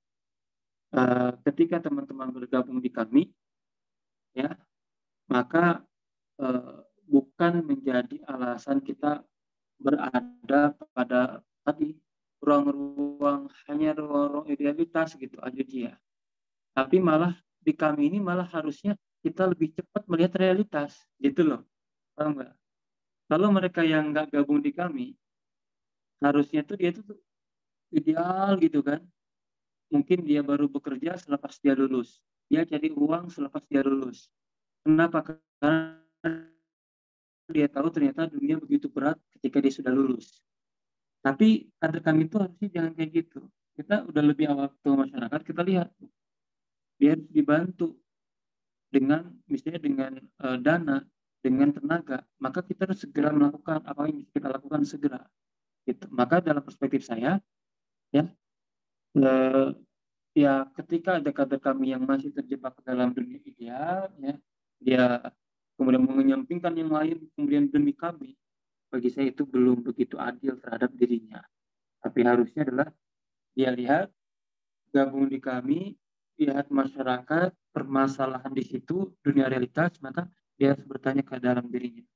ketika teman-teman bergabung di kami, ya, maka bukan menjadi alasan kita berada pada tadi ruang-ruang hanya ruang-ruang idealitas gitu aja dia. Tapi malah di kami ini malah harusnya kita lebih cepat melihat realitas gitu loh. Paham nggak? Kalau mereka yang nggak gabung di kami, harusnya tuh dia tuh ideal gitu kan. Mungkin dia baru bekerja selepas dia lulus. Dia cari uang selepas dia lulus. Kenapa? Karena dia tahu ternyata dunia begitu berat ketika dia sudah lulus. Tapi kader kami itu harusnya jangan kayak gitu. Kita udah lebih awal ke masyarakat, kita lihat dia harus dibantu dengan misalnya dengan dana, dengan tenaga, maka kita harus segera melakukan apa yang bisa kita lakukan segera. Gitu. Maka dalam perspektif saya, ya, ya ketika ada kader kami yang masih terjebak dalam dunia ideal, ya, dia kemudian menyampingkan yang lain, kemudian demi kami, bagi saya itu belum begitu adil terhadap dirinya. Tapi harusnya adalah dia lihat, gabung di kami, lihat masyarakat, permasalahan di situ, dunia realitas, maka dia harus bertanya ke dalam dirinya.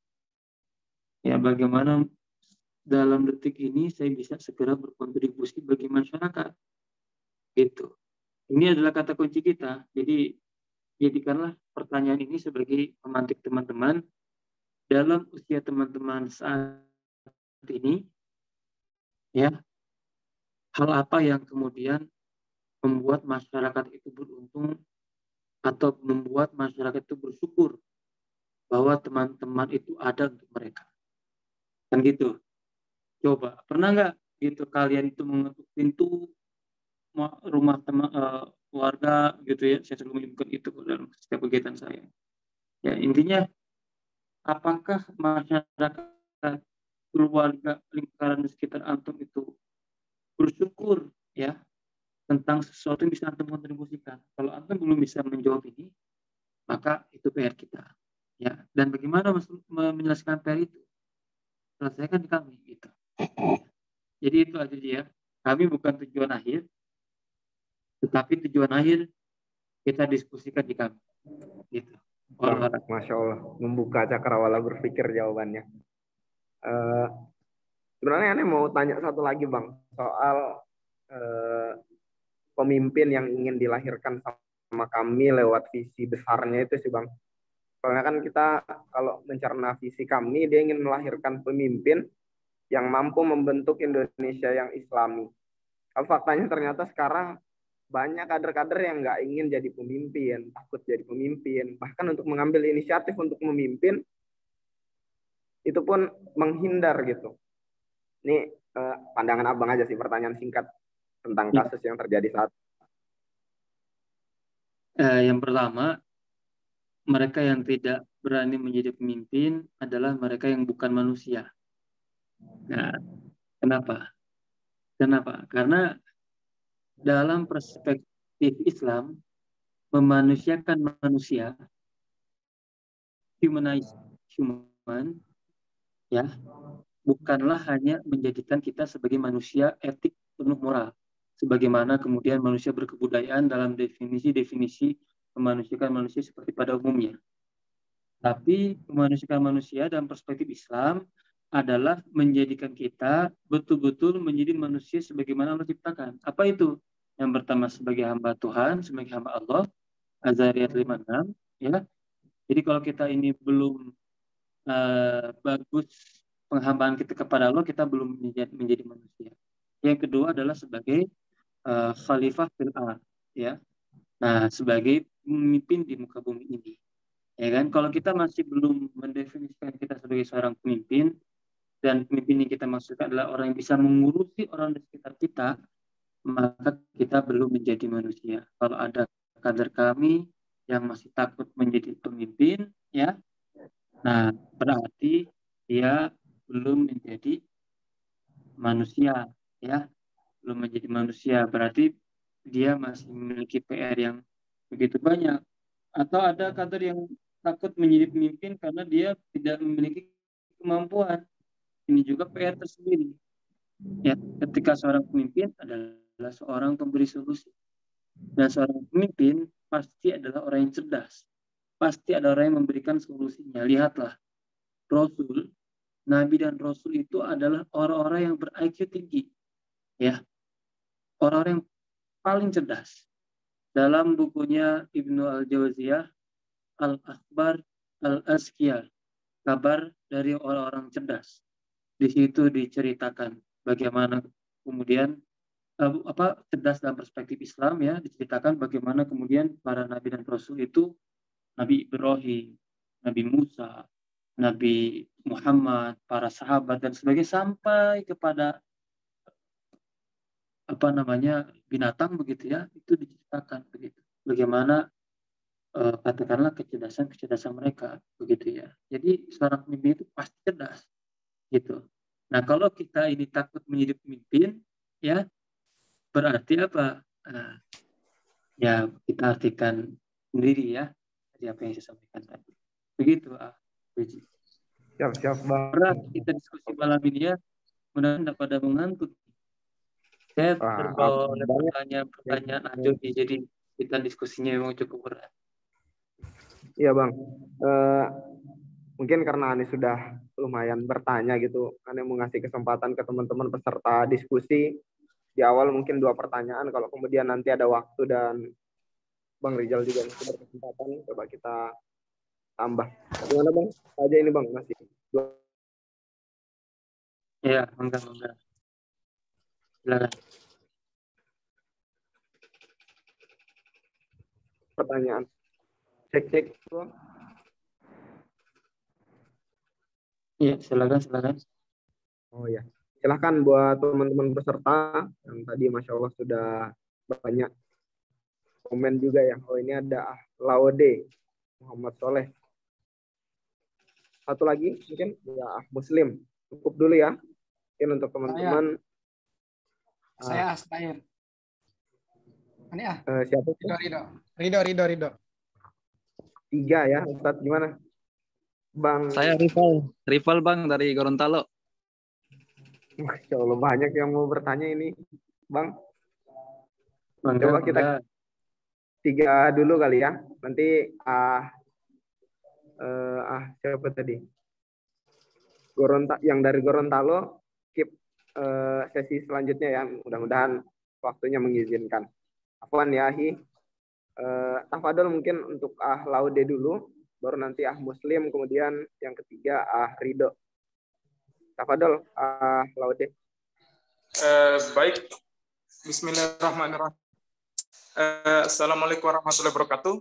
Ya, bagaimana dalam detik ini saya bisa segera berkontribusi bagi masyarakat. Gitu. Ini adalah kata kunci kita. Jadi, jadikanlah pertanyaan ini sebagai pemantik teman-teman dalam usia teman-teman saat ini, ya, hal apa yang kemudian membuat masyarakat itu beruntung atau membuat masyarakat itu bersyukur bahwa teman-teman itu ada untuk mereka. Kan gitu. Coba, pernah nggak gitu kalian itu mengetuk pintu rumah teman keluarga gitu ya? Saya selalu menyebutkan itu dalam setiap kegiatan saya. Ya, intinya apakah masyarakat, keluarga, lingkaran di sekitar antum itu bersyukur ya tentang sesuatu yang bisa antum kontribusikan? Kalau antum belum bisa menjawab ini, maka itu PR kita. Ya, dan bagaimana menyelesaikan PR itu? Selesaikan di kami gitu. Jadi itu aja ya. Kami bukan tujuan akhir, tetapi tujuan akhir kita diskusikan di kami. Gitu. Masya Allah, membuka cakrawala berpikir jawabannya. Sebenarnya Ane mau tanya satu lagi Bang, soal pemimpin yang ingin dilahirkan sama kami lewat visi besarnya itu sih Bang. Soalnya kan kita kalau mencerna visi kami, dia ingin melahirkan pemimpin yang mampu membentuk Indonesia yang Islami. Faktanya ternyata sekarang banyak kader-kader yang nggak ingin jadi pemimpin, takut jadi pemimpin, bahkan untuk mengambil inisiatif untuk memimpin itu pun menghindar gitu. Ini pandangan abang aja sih, pertanyaan singkat tentang kasus yang terjadi saat. Yang pertama, mereka yang tidak berani menjadi pemimpin adalah mereka yang bukan manusia. Nah, kenapa? Karena dalam perspektif Islam, memanusiakan manusia, humanize human, ya, bukanlah hanya menjadikan kita sebagai manusia etik penuh moral, sebagaimana kemudian manusia berkebudayaan dalam definisi memanusiakan manusia seperti pada umumnya. Tapi memanusiakan manusia dalam perspektif Islam adalah menjadikan kita betul-betul menjadi manusia sebagaimana Allah ciptakan. Apa itu? Yang pertama sebagai hamba Tuhan, sebagai hamba Allah, Az-Zariyat 56, ya. Jadi kalau kita ini belum bagus penghambaan kita kepada Allah, kita belum menjadi manusia. Yang kedua adalah sebagai khalifah fil ardh, ya. Nah, sebagai pemimpin di muka bumi ini. Ya kan, kalau kita masih belum mendefinisikan kita sebagai seorang pemimpin, dan pemimpin yang kita maksudkan adalah orang yang bisa mengurusi orang di sekitar kita, maka kita belum menjadi manusia. Kalau ada kader kami yang masih takut menjadi pemimpin, ya, nah berarti dia belum menjadi manusia, ya, belum menjadi manusia. Berarti dia masih memiliki PR yang begitu banyak. Atau ada kader yang takut menjadi pemimpin karena dia tidak memiliki kemampuan. Ini juga PR tersendiri. Ya, ketika seorang pemimpin adalah seorang pemberi solusi. Dan seorang pemimpin pasti adalah orang yang cerdas. Pasti ada orang yang memberikan solusinya. Lihatlah, Rasul, Nabi dan Rasul itu adalah orang-orang yang ber-IQ tinggi. Ya, orang-orang yang paling cerdas. Dalam bukunya Ibnu Al-Jawziyah, Al-Akhbar Al-Azkiyah, kabar dari orang-orang cerdas. Di situ diceritakan bagaimana kemudian cerdas dalam perspektif Islam, ya, diceritakan bagaimana kemudian para nabi dan rasul itu, Nabi Ibrahim, Nabi Musa, Nabi Muhammad, para sahabat dan sebagainya, sampai kepada binatang begitu ya, itu diceritakan begitu. Bagaimana katakanlah kecerdasan mereka begitu ya. Jadi seorang pemimpin itu pasti cerdas gitu. Nah, kalau kita ini takut menjadi pemimpin, ya berarti apa? Ya kita artikan sendiri ya dari apa yang saya sampaikan tadi. Begitu, Siap Bang. Berat kita diskusi malam ini ya, mudah-mudahan tidak pada mengantuk. Saya terbawa oleh pertanyaan lanjut, jadi kita diskusinya memang cukup berat. Iya Bang. Eh, Mungkin karena Ane sudah lumayan bertanya gitu, Ane mau ngasih kesempatan ke teman-teman peserta diskusi di awal mungkin 2 pertanyaan. Kalau kemudian nanti ada waktu dan Bang Rizal juga masih berkesempatan, coba kita tambah. Gimana Bang? Aja ini Bang masih 2 Ya, enggak. Silakan. pertanyaan. Cek. Iya, silakan. Oh ya, silahkan buat teman-teman peserta yang tadi Masya Allah sudah banyak komen juga ya. Oh ini ada Laude Muhammad Soleh. Satu lagi mungkin ya Muslim. Cukup dulu ya. Mungkin untuk teman-teman. Saya terakhir. Ini Siapa? Ridho. 3 ya, Ustadz gimana? Bang. Saya rival Bang dari Gorontalo. Masya Allah banyak yang mau bertanya ini, Bang. Bangga, Coba kita 3 dulu kali ya. Nanti siapa tadi? Yang dari Gorontalo keep sesi selanjutnya ya. Mudah-mudahan waktunya mengizinkan. Afwan ya Ahi. Tafadol mungkin untuk Laude dulu, baru nanti Muslim, kemudian yang ketiga Ridho. Tafadol Laude. Baik. Bismillahirrahmanirrahim. Assalamualaikum warahmatullahi wabarakatuh.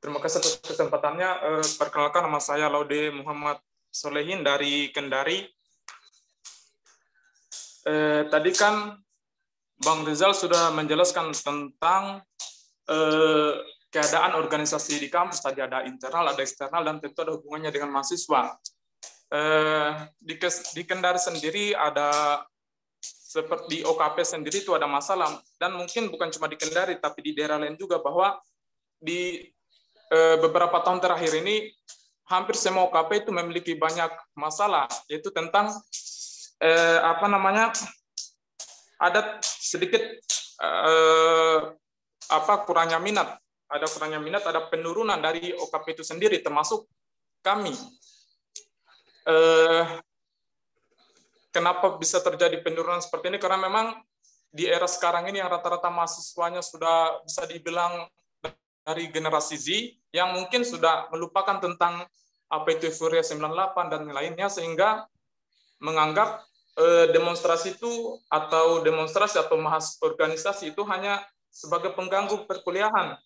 Terima kasih atas kesempatannya. Perkenalkan, nama saya Laude Muhammad Solehin dari Kendari. Tadi kan Bang Rizal sudah menjelaskan tentang keadaan organisasi di kampus. Tadi ada internal, ada eksternal, dan tentu ada hubungannya dengan mahasiswa. Di Kendari sendiri ada seperti OKP sendiri itu ada masalah, dan mungkin bukan cuma di Kendari tapi di daerah lain juga, bahwa di beberapa tahun terakhir ini hampir semua OKP itu memiliki banyak masalah, yaitu tentang ada sedikit kurangnya minat, ada penurunan dari OKP itu sendiri, termasuk kami. Kenapa bisa terjadi penurunan seperti ini? Karena memang di era sekarang ini yang rata-rata mahasiswanya sudah bisa dibilang dari generasi Z, yang mungkin sudah melupakan tentang apa itu euforia 98 dan lainnya, sehingga menganggap demonstrasi organisasi itu hanya sebagai pengganggu perkuliahan,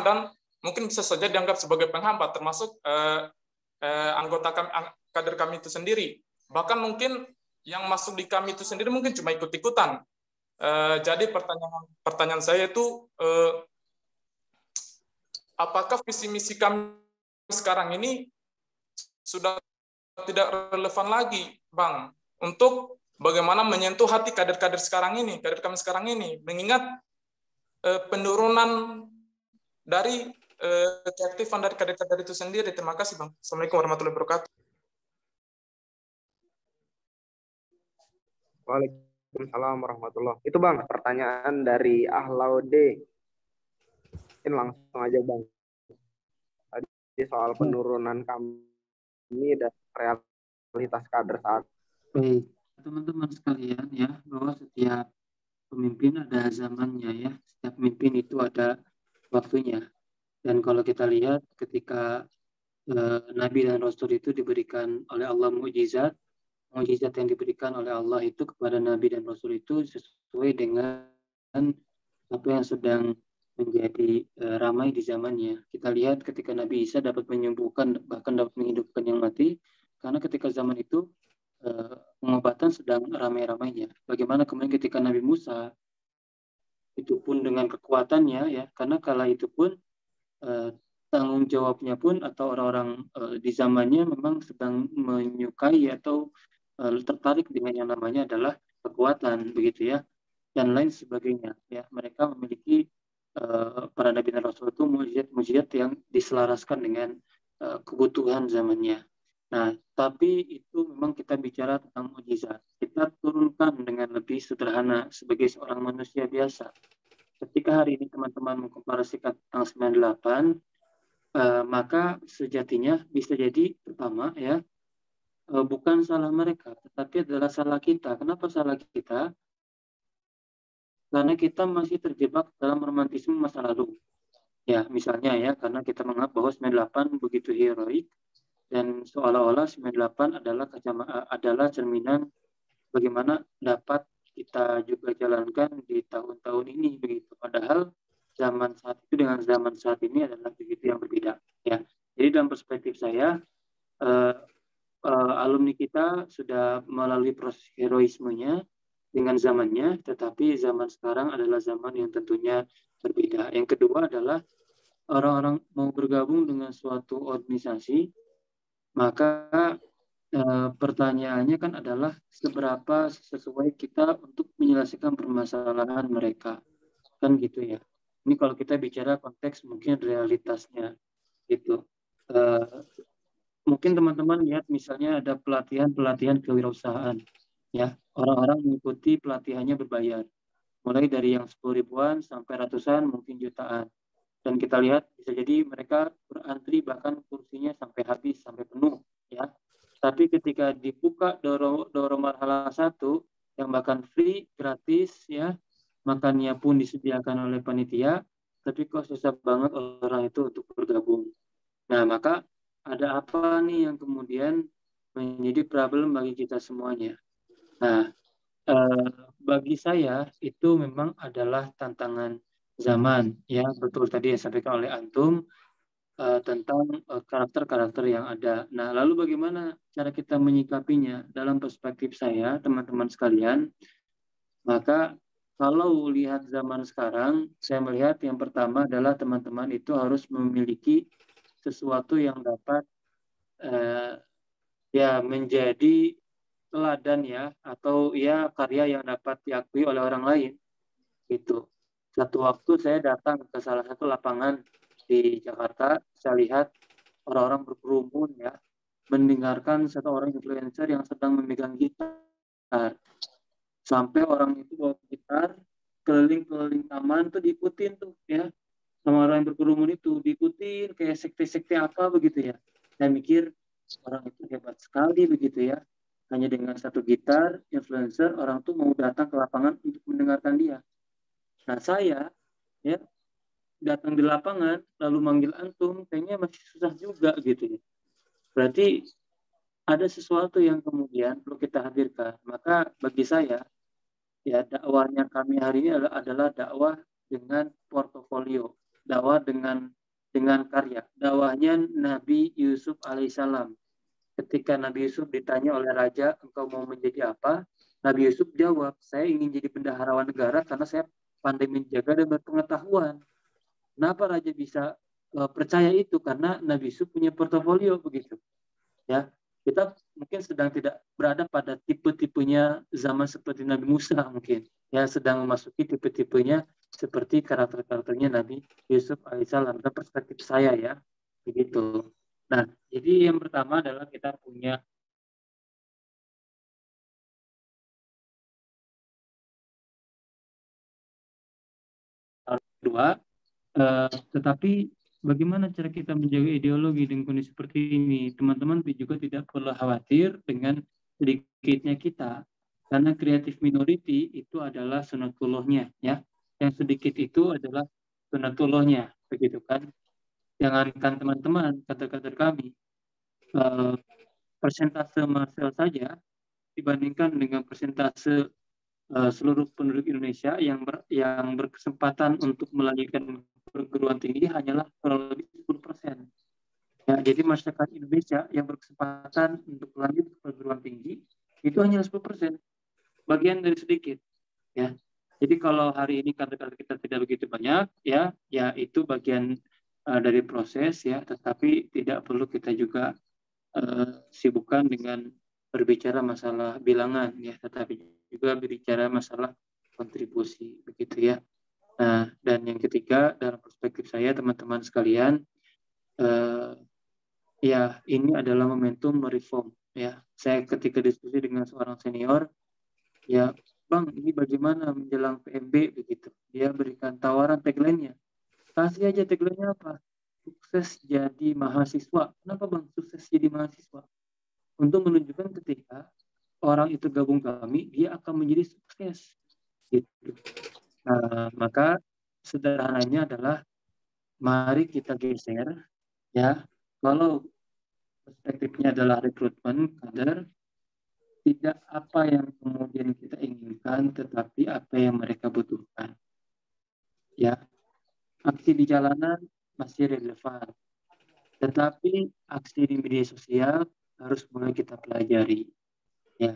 dan mungkin bisa saja dianggap sebagai penghambat, termasuk anggota kami, kader kami itu sendiri. Bahkan mungkin yang masuk di kami itu sendiri mungkin cuma ikut-ikutan. Jadi pertanyaan saya itu, apakah visi misi kami sekarang ini sudah tidak relevan lagi, Bang, untuk bagaimana menyentuh hati kader-kader kami sekarang ini, mengingat penurunan dari keaktifan dari kader-kader itu sendiri. Terima kasih, Bang. Assalamualaikum warahmatullahi wabarakatuh. Waalaikumsalam warahmatullahi wabarakatuh. Itu Bang, pertanyaan dari Laude. Mungkin langsung aja Bang. Tadi soal penurunan kami dan realitas kader saat. Baik, teman-teman sekalian ya, bahwa setiap pemimpin ada zamannya ya, setiap pemimpin itu ada waktunya. Dan kalau kita lihat ketika Nabi dan Rasul itu diberikan oleh Allah mukjizat yang diberikan oleh Allah itu kepada Nabi dan Rasul itu sesuai dengan apa yang sedang menjadi ramai di zamannya. Kita lihat ketika Nabi Isa dapat menyembuhkan, bahkan dapat menghidupkan yang mati, karena ketika zaman itu pengobatan sedang ramai-ramainya. Bagaimana kemudian ketika Nabi Musa, itu pun dengan kekuatannya ya, karena kala itu pun tanggung jawabnya pun atau orang-orang di zamannya memang sedang menyukai atau tertarik dengan yang namanya adalah kekuatan, begitu ya, dan lain sebagainya ya. Mereka memiliki para nabi dan rasul itu mujizat yang diselaraskan dengan kebutuhan zamannya. Nah, tapi itu memang kita bicara tentang mujizat. Kita turunkan contohkan dengan lebih sederhana sebagai seorang manusia biasa. Ketika hari ini teman-teman mengkomparasikan tentang 98, maka sejatinya bisa jadi pertama ya, bukan salah mereka, tetapi adalah salah kita. Kenapa salah kita? Karena kita masih terjebak dalam romantisme masa lalu. Ya, misalnya ya, karena kita menganggap bahwa 98 begitu heroik dan seolah-olah 98 adalah cerminan bagaimana dapat kita juga jalankan di tahun-tahun ini begitu. Padahal zaman saat itu dengan zaman saat ini adalah begitu yang berbeda. Ya, jadi dalam perspektif saya, alumni kita sudah melalui proses heroismenya dengan zamannya, tetapi zaman sekarang adalah zaman yang tentunya berbeda. Yang kedua adalah orang-orang mau bergabung dengan suatu organisasi, maka pertanyaannya kan adalah seberapa sesuai kita untuk menyelesaikan permasalahan mereka, kan gitu ya. Ini kalau kita bicara konteks mungkin realitasnya gitu. Mungkin teman-teman lihat misalnya ada pelatihan kewirausahaan, ya, orang-orang mengikuti pelatihannya berbayar, mulai dari yang 10 ribuan sampai ratusan mungkin jutaan. Dan kita lihat bisa jadi mereka berantri bahkan kursinya sampai habis, sampai penuh, ya. Tapi ketika dibuka Doro Marhala 1 yang bahkan free, gratis, ya, makannya pun disediakan oleh panitia, tapi kok susah banget orang itu untuk bergabung. Nah, maka ada apa nih yang kemudian menjadi problem bagi kita semuanya? Nah, bagi saya itu memang adalah tantangan zaman, ya, betul tadi yang disampaikan oleh Antum tentang karakter-karakter yang ada. Nah, lalu bagaimana cara kita menyikapinya? Dalam perspektif saya, teman-teman sekalian, maka kalau lihat zaman sekarang, saya melihat yang pertama adalah teman-teman itu harus memiliki sesuatu yang dapat ya menjadi teladan ya, atau ya karya yang dapat diakui oleh orang lain gitu. Satu waktu saya datang ke salah satu lapangan di Jakarta, saya lihat orang-orang berkerumun ya, mendengarkan satu orang influencer yang sedang memegang gitar. Sampai orang itu bawa gitar keliling-keliling taman tuh diikutin tuh ya, sama orang yang berkerumun itu diikutin kayak sekte-sekte apa begitu ya. Saya mikir orang itu hebat sekali begitu ya. Hanya dengan satu gitar, influencer, orang tuh mau datang ke lapangan untuk mendengarkan dia. Nah, saya ya datang di lapangan lalu manggil antum kayaknya masih susah juga gitu ya. Berarti ada sesuatu yang kemudian perlu kita hadirkan. Maka bagi saya ya dakwahnya kami hari ini adalah dakwah dengan portofolio, dakwah dengan karya. Dakwahnya Nabi Yusuf alaihissalam. Ketika Nabi Yusuf ditanya oleh raja, engkau mau menjadi apa? Nabi Yusuf jawab, saya ingin jadi bendaharawan negara karena saya pandai menjaga dan berpengetahuan. Kenapa raja bisa percaya itu? Karena Nabi Yusuf punya portofolio begitu. Ya, kita mungkin sedang tidak berada pada tipe-tipenya zaman seperti Nabi Musa mungkin. Ya, sedang memasuki tipe-tipenya seperti karakter-karakternya Nabi Yusuf alaihissalam. Dalam perspektif saya ya, begitu. Nah, jadi yang pertama adalah kita punya kedua, tetapi bagaimana cara kita menjaga ideologi dengan kondisi seperti ini? Teman-teman juga tidak perlu khawatir dengan sedikitnya kita, karena kreatif minority itu adalah sunatullahnya, ya. Yang sedikit itu adalah sunatullahnya, begitu kan? Jangankan teman-teman, kata-kata kami, persentase Marcel saja dibandingkan dengan persentase seluruh penduduk Indonesia yang berkesempatan untuk melanjutkan perguruan tinggi hanyalah kurang lebih 10%. Ya, jadi masyarakat Indonesia yang berkesempatan untuk melanjutkan perguruan tinggi itu hanya 10%, bagian dari sedikit. Ya, jadi kalau hari ini kata-kata kita tidak begitu banyak, ya itu bagian dari proses ya, tetapi tidak perlu kita juga sibukkan dengan berbicara masalah bilangan ya, tetapi juga berbicara masalah kontribusi begitu ya. Nah, dan yang ketiga dalam perspektif saya teman-teman sekalian, ya ini adalah momentum mereform ya. Saya ketika diskusi dengan seorang senior, Ya, Bang, ini bagaimana menjelang PMB begitu. Dia berikan tawaran tagline-nya. Kasih aja tagline-nya apa? Sukses jadi mahasiswa. Kenapa Bang sukses jadi mahasiswa? Untuk menunjukkan ketika orang itu gabung kami, dia akan menjadi sukses. Gitu. Nah, maka sederhananya adalah mari kita geser ya. Kalau perspektifnya adalah rekrutmen kader, tidak apa yang kemudian kita inginkan, tetapi apa yang mereka butuhkan. Ya, aksi di jalanan masih relevan, tetapi aksi di media sosial harus mulai kita pelajari. Ya,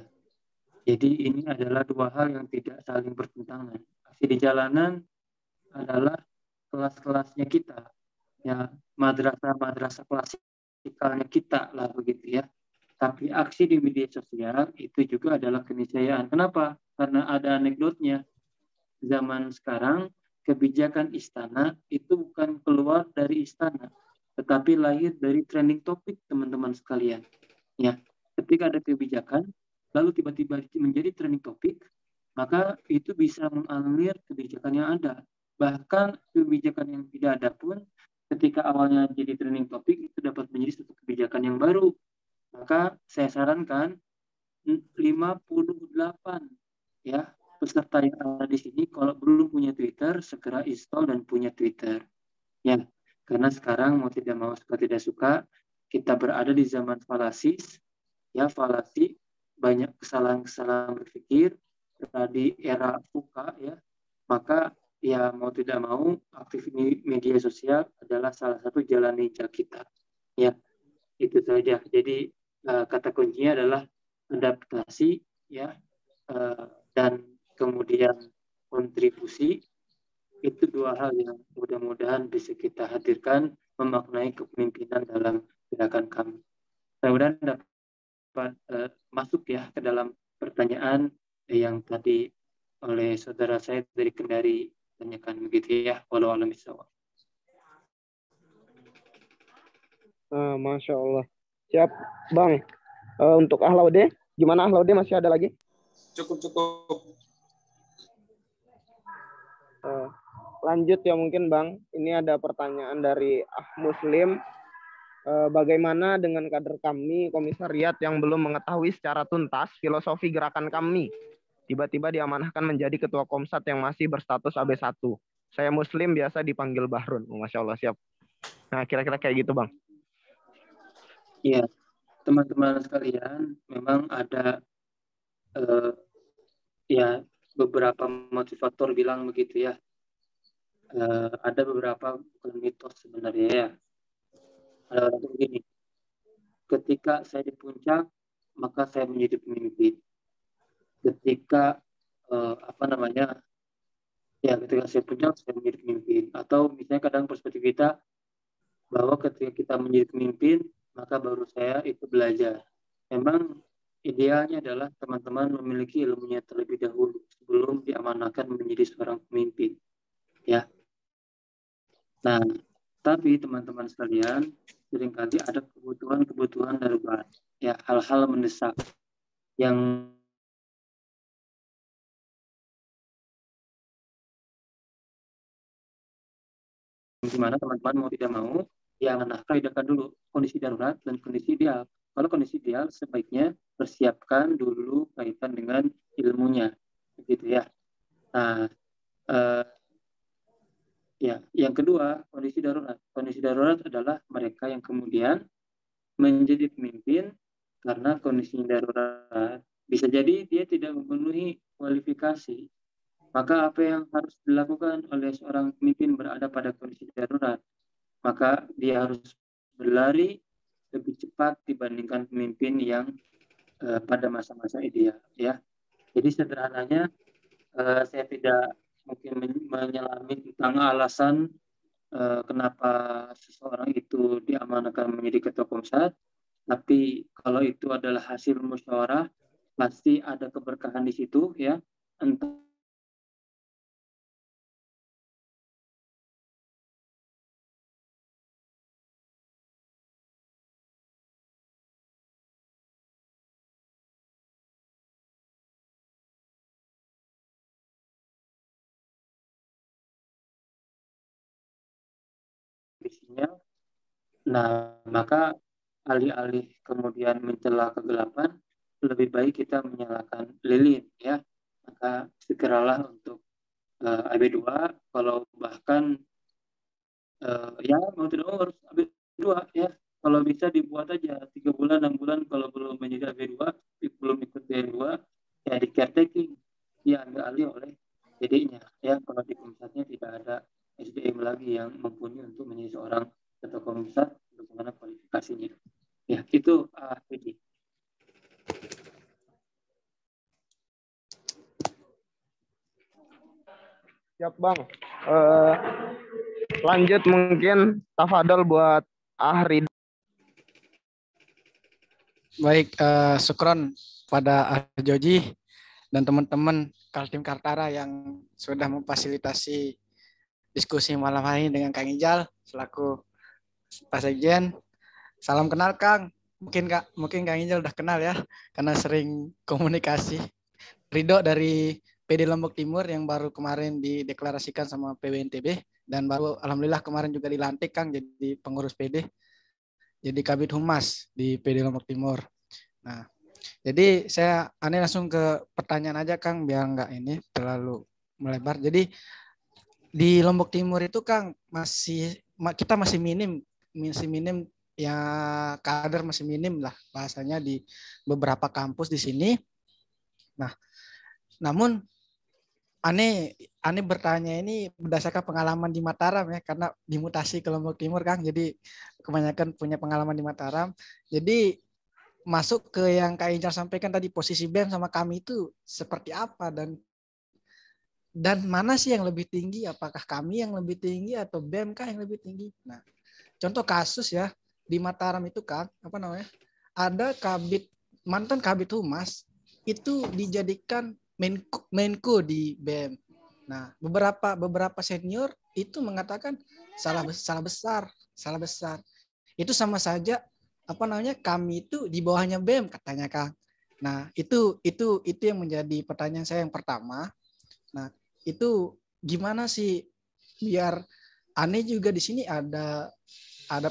jadi ini adalah dua hal yang tidak saling bertentangan. Aksi di jalanan adalah kelas-kelasnya kita, ya madrasah-madrasah klasikalnya kita lah begitu ya. Tapi aksi di media sosial itu juga adalah keniscayaan. Kenapa? Karena ada anekdotnya. Zaman sekarang kebijakan istana itu bukan keluar dari istana, tetapi lahir dari trending topik teman-teman sekalian. Ya, ketika ada kebijakan lalu tiba-tiba menjadi trending topik, maka itu bisa mengalir kebijakan yang ada. Bahkan kebijakan yang tidak ada pun ketika awalnya jadi trending topik itu dapat menjadi satu kebijakan yang baru. Maka saya sarankan 58 ya peserta yang ada di sini kalau belum punya Twitter segera install dan punya Twitter. Ya, karena sekarang mau tidak mau suka tidak suka kita berada di zaman falasis, ya falasi banyak kesalahan-kesalahan berpikir di era VUCA ya, maka ya mau tidak mau aktif media sosial adalah salah satu jalan ninja kita. Ya, itu saja. Jadi kata kuncinya adalah adaptasi ya dan kemudian kontribusi. Itu dua hal yang mudah-mudahan bisa kita hadirkan memaknai kepemimpinan dalam gerakan kami. Mudah-mudahan dapat masuk ya ke dalam pertanyaan yang tadi oleh saudara saya dari Kendari tanyakan begitu ya. Walau alam bisawab. Masya Allah. Siap, Bang. Untuk Ahlaude, gimana Ahlaude, masih ada lagi? Cukup. Lanjut ya mungkin Bang. Ini ada pertanyaan dari Muslim. Bagaimana dengan kader kami komisariat yang belum mengetahui secara tuntas filosofi gerakan kami? Tiba-tiba diamanahkan menjadi ketua Komsat yang masih berstatus AB1. Saya Muslim, biasa dipanggil Bahrun. Masya Allah, siap. Nah, kira-kira kayak gitu Bang. Iya, teman-teman sekalian, memang ada ya beberapa motivator bilang begitu ya. Ada beberapa bukan mitos sebenarnya ya. Ada orang tuh begini, ketika saya di puncak maka saya menjadi pemimpin. Ketika ketika saya puncak saya menjadi pemimpin. Atau misalnya kadang perspektif kita bahwa ketika kita menjadi pemimpin maka baru saya itu belajar. Memang idealnya adalah teman-teman memiliki ilmunya terlebih dahulu sebelum diamanahkan menjadi seorang pemimpin. Ya. Nah, tapi teman-teman sekalian, seringkali ada kebutuhan darurat, ya hal-hal mendesak yang gimana teman-teman mau tidak mau, ya kaidahkan dulu kondisi darurat dan kondisi ideal. Kalau kondisi ideal sebaiknya persiapkan dulu kaitan dengan ilmunya, begitu ya. Nah, ya, yang kedua kondisi darurat. Kondisi darurat adalah mereka yang kemudian menjadi pemimpin karena kondisi darurat. Bisa jadi dia tidak memenuhi kualifikasi. Maka apa yang harus dilakukan oleh seorang pemimpin berada pada kondisi darurat? Maka dia harus berlari lebih cepat dibandingkan pemimpin yang pada masa-masa ideal. Ya. Jadi sederhananya saya tidak mungkin menyelami tentang alasan kenapa seseorang itu diamanahkan menjadi ketua Komsat, tapi kalau itu adalah hasil musyawarah, pasti ada keberkahan di situ ya. Entah kondisinya. Nah, maka alih-alih kemudian mencela kegelapan, lebih baik kita menyalakan lilin ya. Maka segeralah untuk AB2, kalau bahkan ya mau tidak mau harus AB2 ya. Kalau bisa dibuat aja 3 bulan, 6 bulan kalau belum menjadi AB2, belum ikut B2, ya di caretaking, ya ambil alih oleh PD-nya ya. Kalau di Komsatnya tidak ada SDM lagi yang mumpuni untuk menjadi seorang ketua Komsat, bagaimana kualifikasinya. Ya, itu PD. Siap Bang. Lanjut mungkin tafadhol buat Ahri. Baik, syukron pada Joji dan teman-teman Kaltim Kaltara yang sudah memfasilitasi diskusi malam hari ini dengan Kang Ijal selaku Pak Sekjen. Salam kenal Kang. Mungkin Kang Ijal udah kenal ya karena sering komunikasi. Ridho dari PD Lombok Timur yang baru kemarin dideklarasikan sama PWNTB dan baru alhamdulillah kemarin juga dilantik Kang jadi pengurus PD. Jadi Kabid Humas di PD Lombok Timur. Nah, jadi saya langsung ke pertanyaan aja Kang biar nggak ini terlalu melebar. Jadi di Lombok Timur itu Kang kita masih minim ya, kader masih minim lah bahasanya di beberapa kampus di sini. Nah, namun Ane bertanya ini berdasarkan pengalaman di Mataram ya, karena dimutasi ke Lombok Timur Kang, jadi kebanyakan punya pengalaman di Mataram. Jadi masuk ke yang Kak Ijal sampaikan tadi, posisi BEM sama kami itu seperti apa dan mana sih yang lebih tinggi? Apakah kami yang lebih tinggi atau BEM kah yang lebih tinggi? Nah, contoh kasus ya di Mataram itu Kang, ada mantan Kabid Humas itu dijadikan Menko di BEM. Nah, beberapa senior itu mengatakan salah besar. Itu sama saja kami itu di bawahnya BEM katanya Kang. Nah, itu yang menjadi pertanyaan saya yang pertama. Nah, itu gimana sih biar Ane juga di sini ada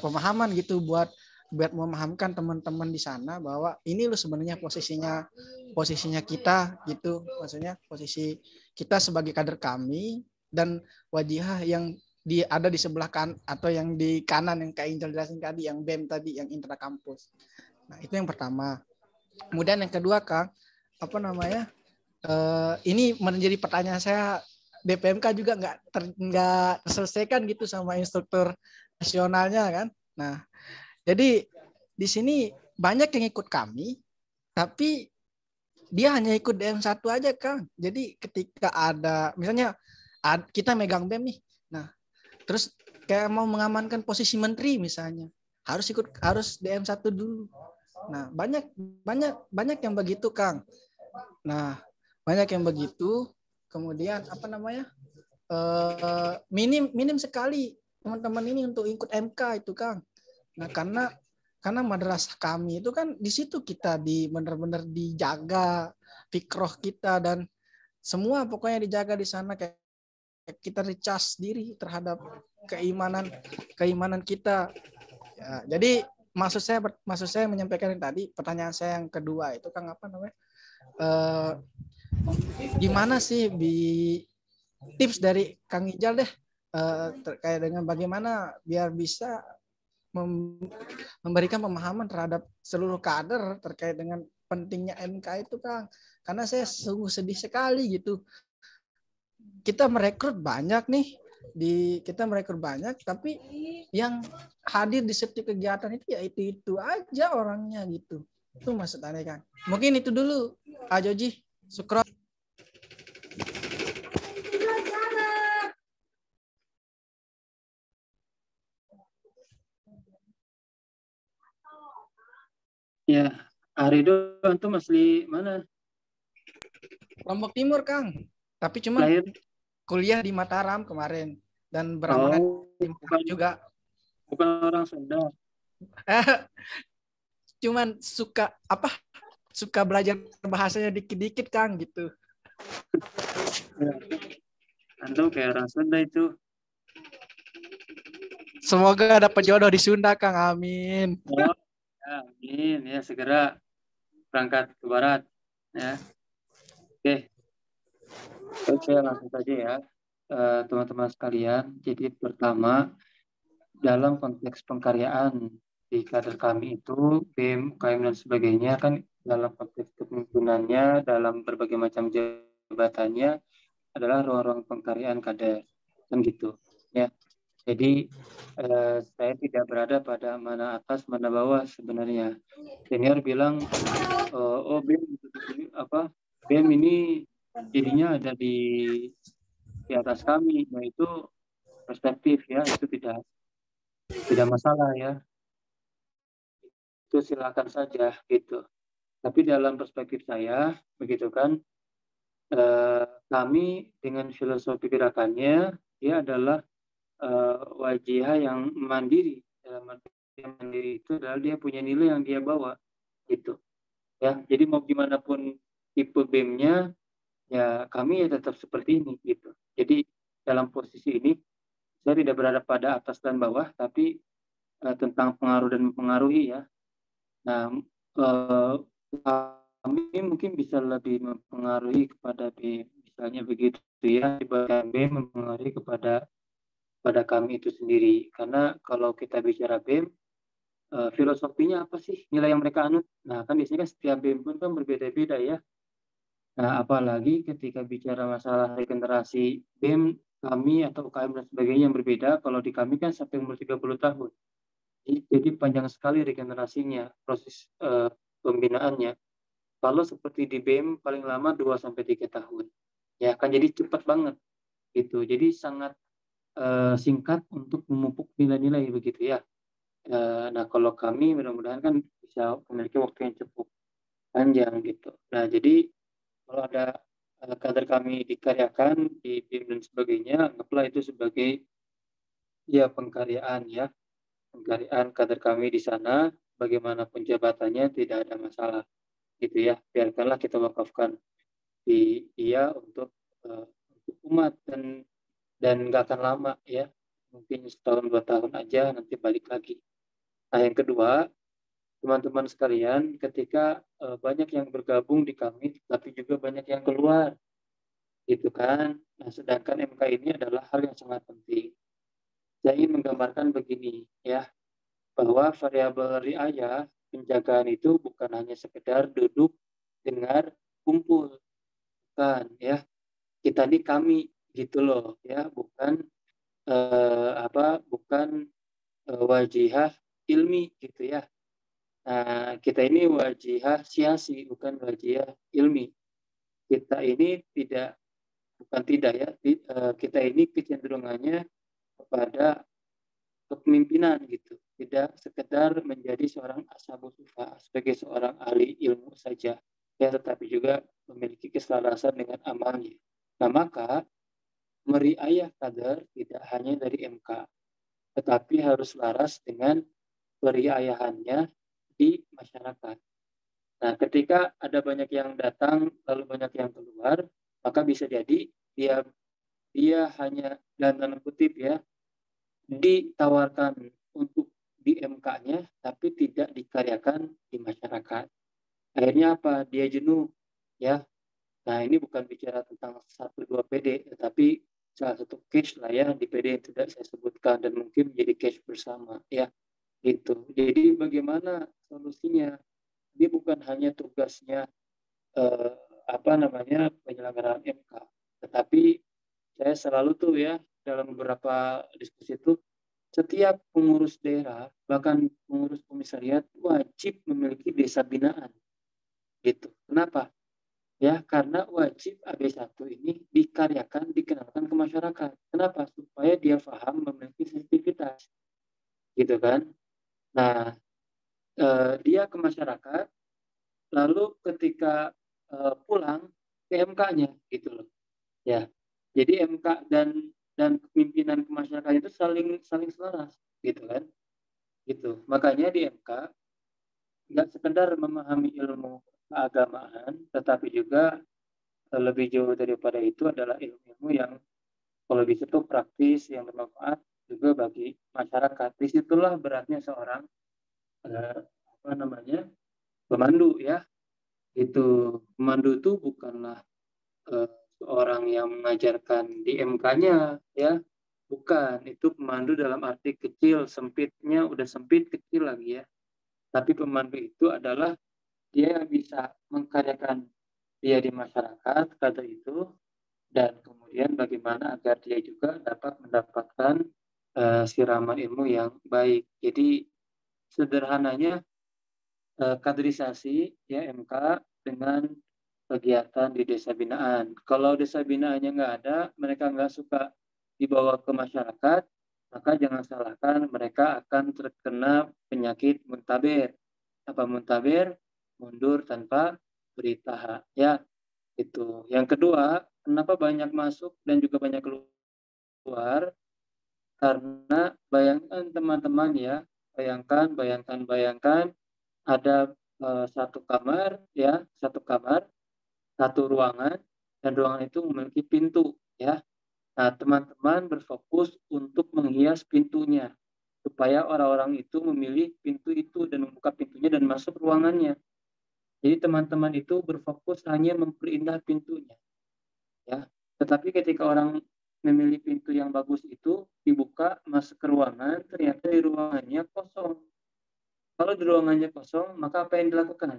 pemahaman gitu buat memahamkan teman-teman di sana bahwa ini loh sebenarnya posisinya kita gitu, maksudnya posisi kita sebagai kader kami dan wajihah yang ada di sebelah kan atau yang di kanan yang kayak Intel jelasin tadi, yang BEM tadi, yang intra kampus. Nah, itu yang pertama. Kemudian yang kedua Kang, ini menjadi pertanyaan saya, BPMK juga nggak terselesaikan gitu sama instruktur nasionalnya kan. Nah, jadi di sini banyak yang ikut kami, tapi dia hanya ikut DM1 aja Kang. Jadi ketika ada, misalnya kita megang BEM nih, nah terus kayak mau mengamankan posisi menteri misalnya, harus DM1 dulu. Nah, banyak yang begitu Kang. Nah, banyak yang begitu. Kemudian minim sekali teman-teman ini untuk ikut MK itu Kang. Nah, karena madrasah kami itu kan di situ kita benar-benar dijaga fikroh kita dan semua pokoknya dijaga di sana, kayak kita recharge diri terhadap keimanan kita. Ya, jadi maksud saya menyampaikan yang tadi, pertanyaan saya yang kedua itu Kang gimana sih tips dari Kang Ijal deh terkait dengan bagaimana biar bisa memberikan pemahaman terhadap seluruh kader terkait dengan pentingnya MK itu Kang. Karena saya sungguh sedih sekali gitu. Kita merekrut banyak nih, tapi yang hadir di setiap kegiatan itu ya itu aja orangnya gitu. Itu maksud aneh Kang. Mungkin itu dulu, Joji. Syukron. Ya, Arido antum asli mana? Lombok Timur Kang. Tapi cuma kuliah di Mataram kemarin dan beramanat di Mataram juga. Bukan orang Sunda. Cuman suka belajar bahasanya dikit-dikit Kang gitu. Antum kayak orang Sunda itu. Semoga dapat jodoh di Sunda, Kang. Amin. Oh, ya, amin ya, segera berangkat ke barat ya. Oke, langsung saja ya, teman-teman sekalian. Jadi pertama, dalam konteks pengkaryaan di kader kami itu BEM, UKM dan sebagainya kan dalam konteks kepemimpinannya dalam berbagai macam jabatannya adalah ruang-ruang pengkaryaan kader kan gitu ya. Jadi saya tidak berada pada mana atas mana bawah sebenarnya. Senior bilang oh BEM apa BEM ini dirinya ada di atas kami, nah itu perspektif ya, itu tidak masalah ya, itu silakan saja gitu. Tapi dalam perspektif saya begitu kan, kami dengan filosofi gerakannya dia adalah wajihah yang mandiri. Dalam arti yang mandiri itu adalah dia punya nilai yang dia bawa gitu ya. Jadi mau gimana pun tipe BEM-nya ya kami ya tetap seperti ini gitu. Jadi dalam posisi ini saya tidak berada pada atas dan bawah, tapi tentang pengaruh dan mempengaruhi ya. Nah, kami mungkin bisa lebih mempengaruhi kepada B, misalnya begitu ya, dibandingkan B mempengaruhi kepada kami itu sendiri. Karena kalau kita bicara BEM, filosofinya apa sih nilai yang mereka anut? Nah, kan biasanya kan setiap BEM pun kan berbeda-beda ya. Nah, apalagi ketika bicara masalah regenerasi BEM, kami atau UKM dan sebagainya yang berbeda, kalau di kami kan sampai umur 30 tahun. Jadi panjang sekali regenerasinya, proses pembinaannya. Kalau seperti di BEM paling lama 2-3 tahun. Ya, kan jadi cepat banget gitu. Jadi sangat singkat untuk memupuk nilai-nilai begitu ya. Nah, kalau kami mudah-mudahan kan bisa memiliki waktu yang cukup panjang gitu. Nah, jadi kalau ada kader kami dikaryakan di BEM dan sebagainya, anggaplah itu sebagai ya pengkaryaan ya. Pengkaryaan kader kami di sana, bagaimanapun jabatannya tidak ada masalah gitu ya. Biarkanlah kita wakafkan di dia untuk umat dan nggak akan lama ya, mungkin 1-2 tahun aja nanti balik lagi. Nah, yang kedua, teman-teman sekalian, ketika banyak yang bergabung di kami, tapi juga banyak yang keluar, gitu kan. Nah, sedangkan MK ini adalah hal yang sangat penting. Saya ingin menggambarkan begini ya, bahwa variabel riayah penjagaan itu bukan hanya sekedar duduk, dengar, kumpul, bukan ya. Kita ini kami gitu loh ya, bukan bukan wajihah ilmi gitu ya. Nah, kita ini wajihah siasi, bukan wajihah ilmi. Kita ini kita ini kecenderungannya kepada kepemimpinan gitu. Tidak sekedar menjadi seorang ashabus sufa sebagai seorang ahli ilmu saja, ya, tetapi juga memiliki keselarasan dengan amalnya. Nah, maka meriayah kader tidak hanya dari MK, tetapi harus laras dengan periayahannya di masyarakat. Nah, ketika ada banyak yang datang lalu banyak yang keluar, maka bisa jadi dia hanya dalam tanda kutip ya ditawarkan untuk di MK-nya, tapi tidak dikaryakan di masyarakat. Akhirnya apa? Dia jenuh ya. Nah, ini bukan bicara tentang 1-2 PD, tetapi salah satu case lah ya di PD yang tidak saya sebutkan dan mungkin menjadi case bersama ya gitu. Jadi bagaimana solusinya? Dia bukan hanya tugasnya penyelenggaraan MK, tetapi saya selalu tuh ya dalam beberapa diskusi itu setiap pengurus daerah bahkan pengurus komisariat wajib memiliki desa binaan gitu. Kenapa? Ya, karena wajib AB1 ini dikaryakan, dikenalkan ke masyarakat. Kenapa? Supaya dia paham memiliki sensitivitas. Gitu kan? Nah, dia ke masyarakat, lalu ketika pulang ke MK-nya gitu loh. Ya. Jadi MK dan kepemimpinan ke masyarakat itu saling selaras gitu kan. Gitu. Makanya di MK nggak sekedar memahami ilmu keagamaan, tetapi juga lebih jauh daripada itu adalah ilmu-ilmu yang kalau bisa itu praktis, yang bermanfaat juga bagi masyarakat. Disitulah beratnya seorang pemandu ya. Itu pemandu itu bukanlah seorang yang mengajarkan di MK-nya ya, bukan. Itu pemandu dalam arti kecil, sempitnya udah sempit, kecil lagi ya. Tapi pemandu itu adalah dia yang bisa mengkaryakan dia di masyarakat kata itu, dan kemudian bagaimana agar dia juga dapat mendapatkan siraman ilmu yang baik. Jadi sederhananya kaderisasi ya MK dengan kegiatan di desa binaan. Kalau desa binaannya nggak ada, mereka nggak suka dibawa ke masyarakat, maka jangan salahkan mereka akan terkena penyakit muntaber. Apa muntaber? Mundur tanpa beritaha. Ya, itu. Yang kedua, kenapa banyak masuk dan juga banyak keluar? Karena bayangkan teman-teman ya, bayangkan ada satu kamar ya, satu ruangan, dan ruangan itu memiliki pintu ya. Nah, teman-teman berfokus untuk menghias pintunya supaya orang-orang itu memilih pintu itu dan membuka pintunya dan masuk ruangannya. Jadi teman-teman itu berfokus hanya memperindah pintunya ya. Tetapi ketika orang memilih pintu yang bagus itu dibuka masuk ke ruangan, ternyata di ruangannya kosong. Kalau di ruangannya kosong, maka apa yang dilakukan?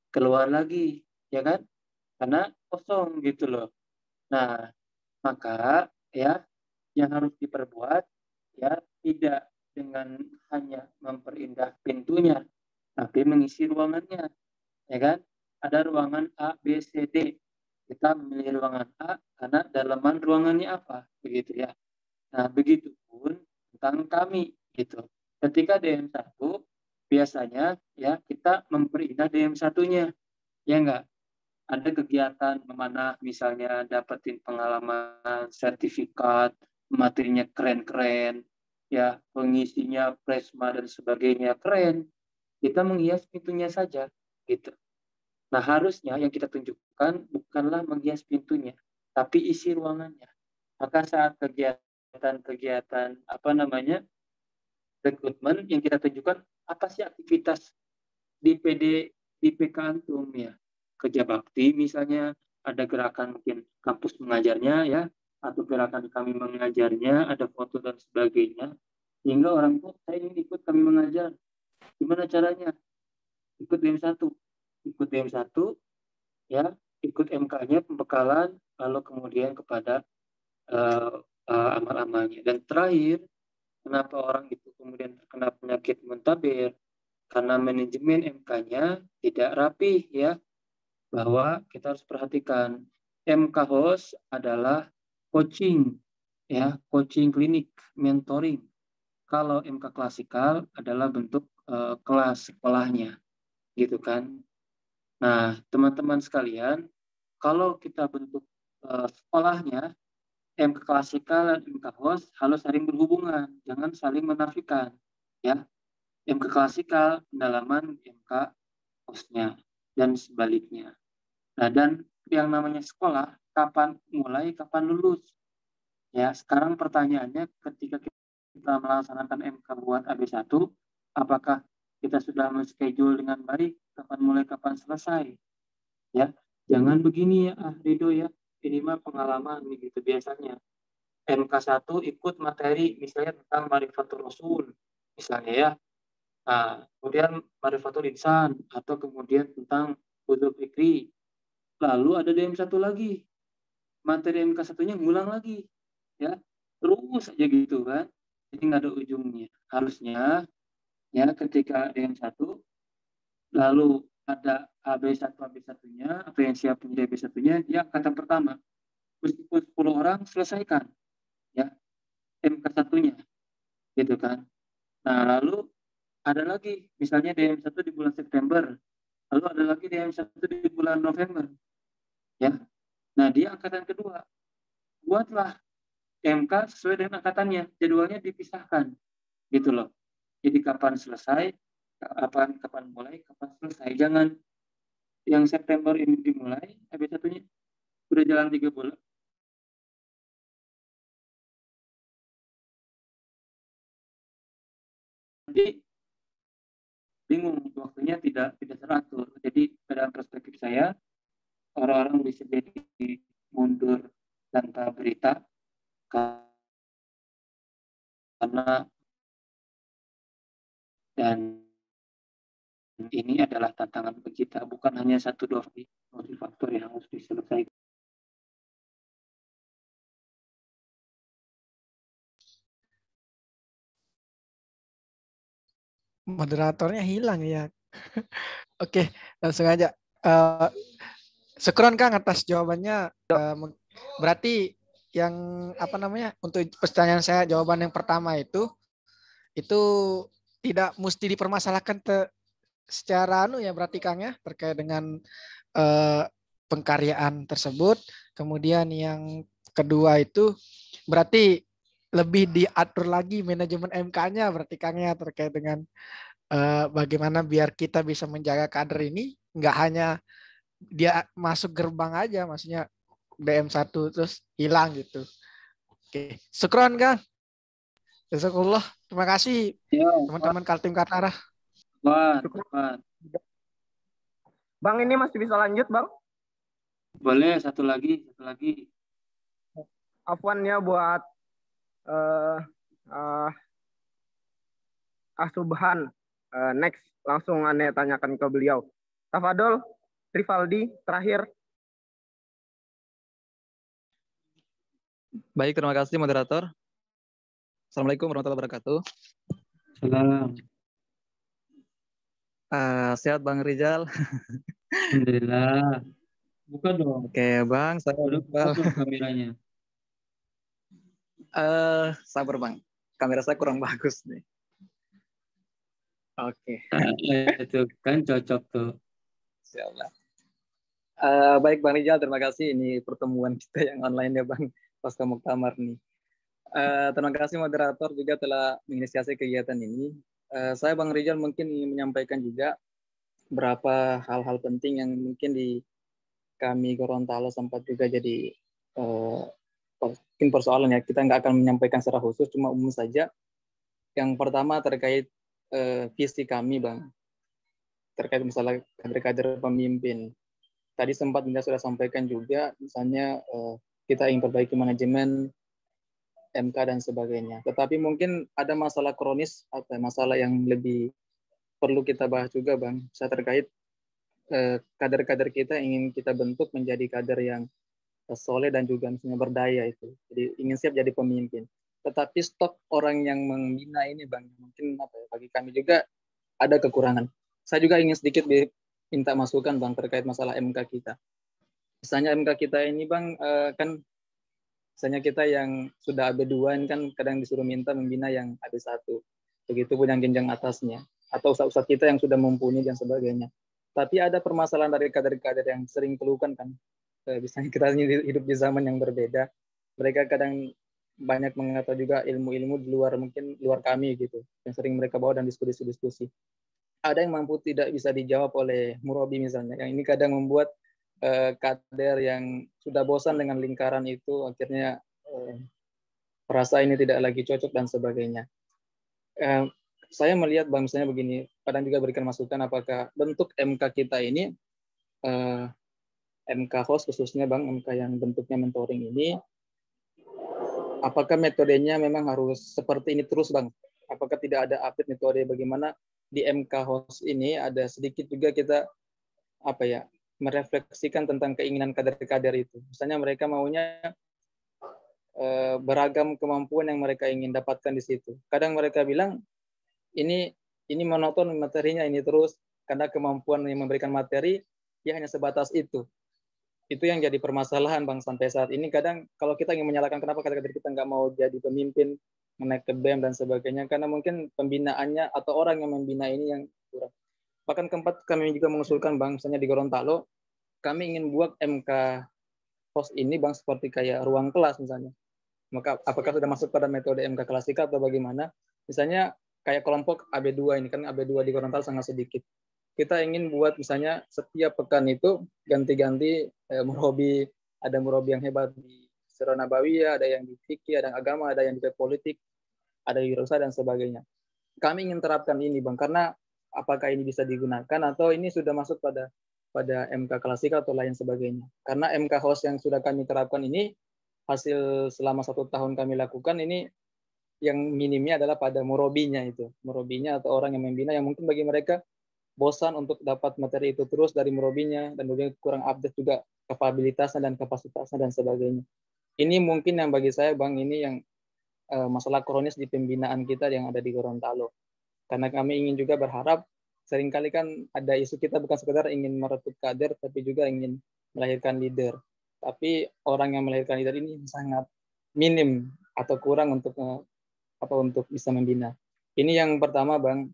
Keluar lagi, ya kan? Karena kosong gitu loh. Nah, maka ya yang harus diperbuat ya tidak dengan hanya memperindah pintunya, tapi mengisi ruangannya, ya kan? Ada ruangan A, B, C, D. Kita memilih ruangan A karena dalaman ruangannya apa, begitu ya. Nah, begitupun tentang kami gitu. Ketika DM1 biasanya ya kita memperindah DM1-nya, ya enggak? Ada kegiatan memanah misalnya dapetin pengalaman, sertifikat, materinya keren-keren, ya pengisinya plasma dan sebagainya keren. Kita menghias pintunya saja gitu. Nah, harusnya yang kita tunjukkan bukanlah menghias pintunya, tapi isi ruangannya. Maka saat kegiatan rekrutmen yang kita tunjukkan apa sih aktivitas di PK Antum ya, kerja bakti misalnya, ada gerakan mungkin kampus mengajarnya ya, atau gerakan kami mengajarnya, ada foto dan sebagainya, sehingga orang tuh saya ingin ikut kami mengajar, gimana caranya? Ikut DM1 ya, ikut MK-nya pembekalan, lalu kemudian kepada amal-amalnya. Dan terakhir, kenapa orang itu kemudian terkena penyakit muntaber? Karena manajemen MK-nya tidak rapi ya, bahwa kita harus perhatikan MK host adalah coaching ya, coaching klinik, mentoring. Kalau MK klasikal adalah bentuk kelas sekolahnya gitu kan. Nah, teman-teman sekalian, kalau kita bentuk sekolahnya MK klasikal dan MK host harus saling berhubungan, jangan saling menafikan ya. MK klasikal pendalaman MK hostnya dan sebaliknya. Nah, dan yang namanya sekolah, kapan mulai, kapan lulus? Ya, sekarang pertanyaannya ketika kita melaksanakan MK buat AB1, apakah kita sudah men-schedule dengan baik, kapan mulai, kapan selesai? Ya, jangan begini ya, Rido ya, ini mah pengalaman gitu biasanya. MK1 ikut materi misalnya tentang Marifatul Rasul, misalnya ya. Nah, kemudian Marifatul Insan, atau kemudian tentang Udzul Fikri. Lalu ada DM1 lagi, materi MK1-nya ngulang lagi, ya terus aja gitu kan, jadi nggak ada ujungnya. Harusnya ya ketika DM1 lalu ada AB1-nya atau yang siap menjadi AB1-nya, dia angkatan pertama meskipun 10 orang selesaikan ya MK1-nya gitu kan. Nah, lalu ada lagi misalnya DM1 di bulan September, lalu ada lagi DM1 di bulan November ya. Nah, dia angkatan kedua, buatlah MK sesuai dengan angkatannya, jadwalnya dipisahkan gitu loh. Jadi kapan selesai, kapan mulai, kapan selesai. Jangan yang September ini dimulai, habis satunya udah jalan 3 bulan, Tapi bingung, waktunya tidak teratur. Jadi dalam perspektif saya, orang-orang bisa jadi mundur tanpa berita karena, dan ini adalah tantangan bagi kita, bukan hanya satu dua faktor yang harus diselesaikan. Moderatornya hilang ya. Oke, langsung aja. Syukron Kang atas jawabannya. Berarti yang apa namanya, untuk pertanyaan saya, jawaban yang pertama itu tidak mesti dipermasalahkan secara ya berarti Kang ya, terkait dengan pengkaryaan tersebut. Kemudian yang kedua itu berarti lebih diatur lagi manajemen MK-nya berarti Kang ya, terkait dengan bagaimana biar kita bisa menjaga kader ini, nggak hanya dia masuk gerbang aja, maksudnya DM1 terus hilang gitu. Oke, syukron Kang. Jazakallah. Terima kasih teman-teman Kaltim Kaltara. Bang, ini masih bisa lanjut, Bang? Boleh, satu lagi. Afwan ya buat Subhan. Next, langsung aneh tanyakan ke beliau. Tafadol, Rivaldi, terakhir. Baik, terima kasih moderator. Assalamualaikum warahmatullahi wabarakatuh. Salam. Sehat Bang Rizal. Alhamdulillah. Buka dong. Oke Bang, saya buka dong kameranya. Sabar Bang, kamera saya kurang bagus nih. Oke. Itu kan cocok tuh. Siap. Baik Bang Rizal, terima kasih. Ini pertemuan kita yang online ya Bang, pasca muktamar nih. Terima kasih moderator juga telah menginisiasi kegiatan ini. Saya Bang Rizal mungkin ingin menyampaikan juga beberapa hal-hal penting yang mungkin di kami Gorontalo sempat juga jadi mungkin persoalan ya. Kita nggak akan menyampaikan secara khusus, cuma umum saja. Yang pertama terkait visi kami Bang, terkait misalnya kader-kader pemimpin. Tadi sempat Bunda sudah sampaikan juga, misalnya kita ingin perbaiki manajemen MK dan sebagainya. Tetapi mungkin ada masalah kronis atau masalah yang lebih perlu kita bahas juga Bang. Saya terkait kader-kader kita ingin kita bentuk menjadi kader yang soleh dan juga misalnya berdaya itu. Jadi ingin siap jadi pemimpin. Tetapi stok orang yang membina ini Bang, mungkin bagi kami juga ada kekurangan. Saya juga ingin sedikit minta masukan Bang terkait masalah MK kita. Misalnya MK kita ini Bang, kan misalnya kita yang sudah AB2 ini kan kadang disuruh minta membina yang AB1. Begitupun yang jenjang atasnya. Atau ustadz-ustadz kita yang sudah mumpuni dan sebagainya. Tapi ada permasalahan dari kader-kader yang sering keluhkan kan. Misalnya kita hidup di zaman yang berbeda. Mereka kadang banyak mengatakan juga ilmu-ilmu di luar mungkin luar kami gitu. Yang sering mereka bawa dan diskusi-diskusi. Ada yang mampu tidak bisa dijawab oleh murabi misalnya. Yang ini kadang membuat kader yang sudah bosan dengan lingkaran itu akhirnya merasa ini tidak lagi cocok dan sebagainya. Saya melihat Bang misalnya begini, kadang juga berikan masukan apakah bentuk MK kita ini, MK host khususnya Bang, MK yang bentuknya mentoring ini, apakah metodenya memang harus seperti ini terus Bang? Apakah tidak ada update metode bagaimana di MK host ini ada sedikit juga kita merefleksikan tentang keinginan kader-kader itu. Misalnya mereka maunya beragam kemampuan yang mereka ingin dapatkan di situ. Kadang mereka bilang ini monoton materinya ini terus karena kemampuan yang memberikan materi ya hanya sebatas itu. Itu yang jadi permasalahan Bang sampai saat ini. Kadang kalau kita ingin menyalahkan kenapa kader-kader kita nggak mau jadi pemimpin, menaik ke BEM dan sebagainya, karena mungkin pembinaannya atau orang yang membina ini yang kurang. Bahkan keempat kami juga mengusulkan Bang, misalnya di Gorontalo, kami ingin buat MK host ini Bang seperti kayak ruang kelas misalnya. Maka apakah sudah masuk pada metode MK klasika atau bagaimana? Misalnya kayak kelompok AB2 ini kan AB2 di Gorontalo sangat sedikit. Kita ingin buat misalnya setiap pekan itu ganti-ganti murabi, ada murabi yang hebat di Sirah Nabawiyah, ada yang di fikih, ada yang agama, ada yang di politik, ada di Wirusa dan sebagainya. kami ingin terapkan ini Bang, karena apakah ini bisa digunakan atau ini sudah masuk pada MK klasikal atau lain sebagainya. Karena MK host yang sudah kami terapkan ini, hasil selama 1 tahun kami lakukan ini, yang minimnya adalah pada murobinya itu. Murobinya atau orang yang membina, yang mungkin bagi mereka bosan untuk dapat materi itu terus dari murobinya, dan juga kurang update juga kapabilitasnya dan kapasitasnya dan sebagainya. Ini mungkin yang bagi saya Bang, ini yang masalah kronis di pembinaan kita yang ada di Gorontalo. Karena kami ingin juga berharap, seringkali kan ada isu kita bukan sekedar ingin merekrut kader, tapi juga ingin melahirkan leader. Tapi orang yang melahirkan leader ini sangat minim atau kurang untuk bisa membina. Ini yang pertama Bang.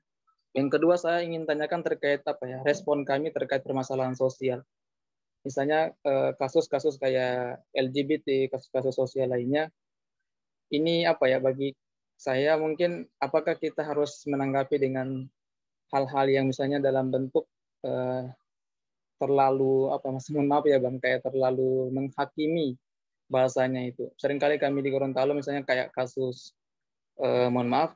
Yang kedua saya ingin tanyakan terkait respon kami terkait permasalahan sosial. Misalnya kasus-kasus kayak LGBT, kasus-kasus sosial lainnya. Ini bagi saya mungkin apakah kita harus menanggapi dengan hal-hal yang misalnya dalam bentuk terlalu maaf ya Bang, kayak terlalu menghakimi bahasanya itu. Seringkali kami di Gorontalo misalnya kayak kasus mohon maaf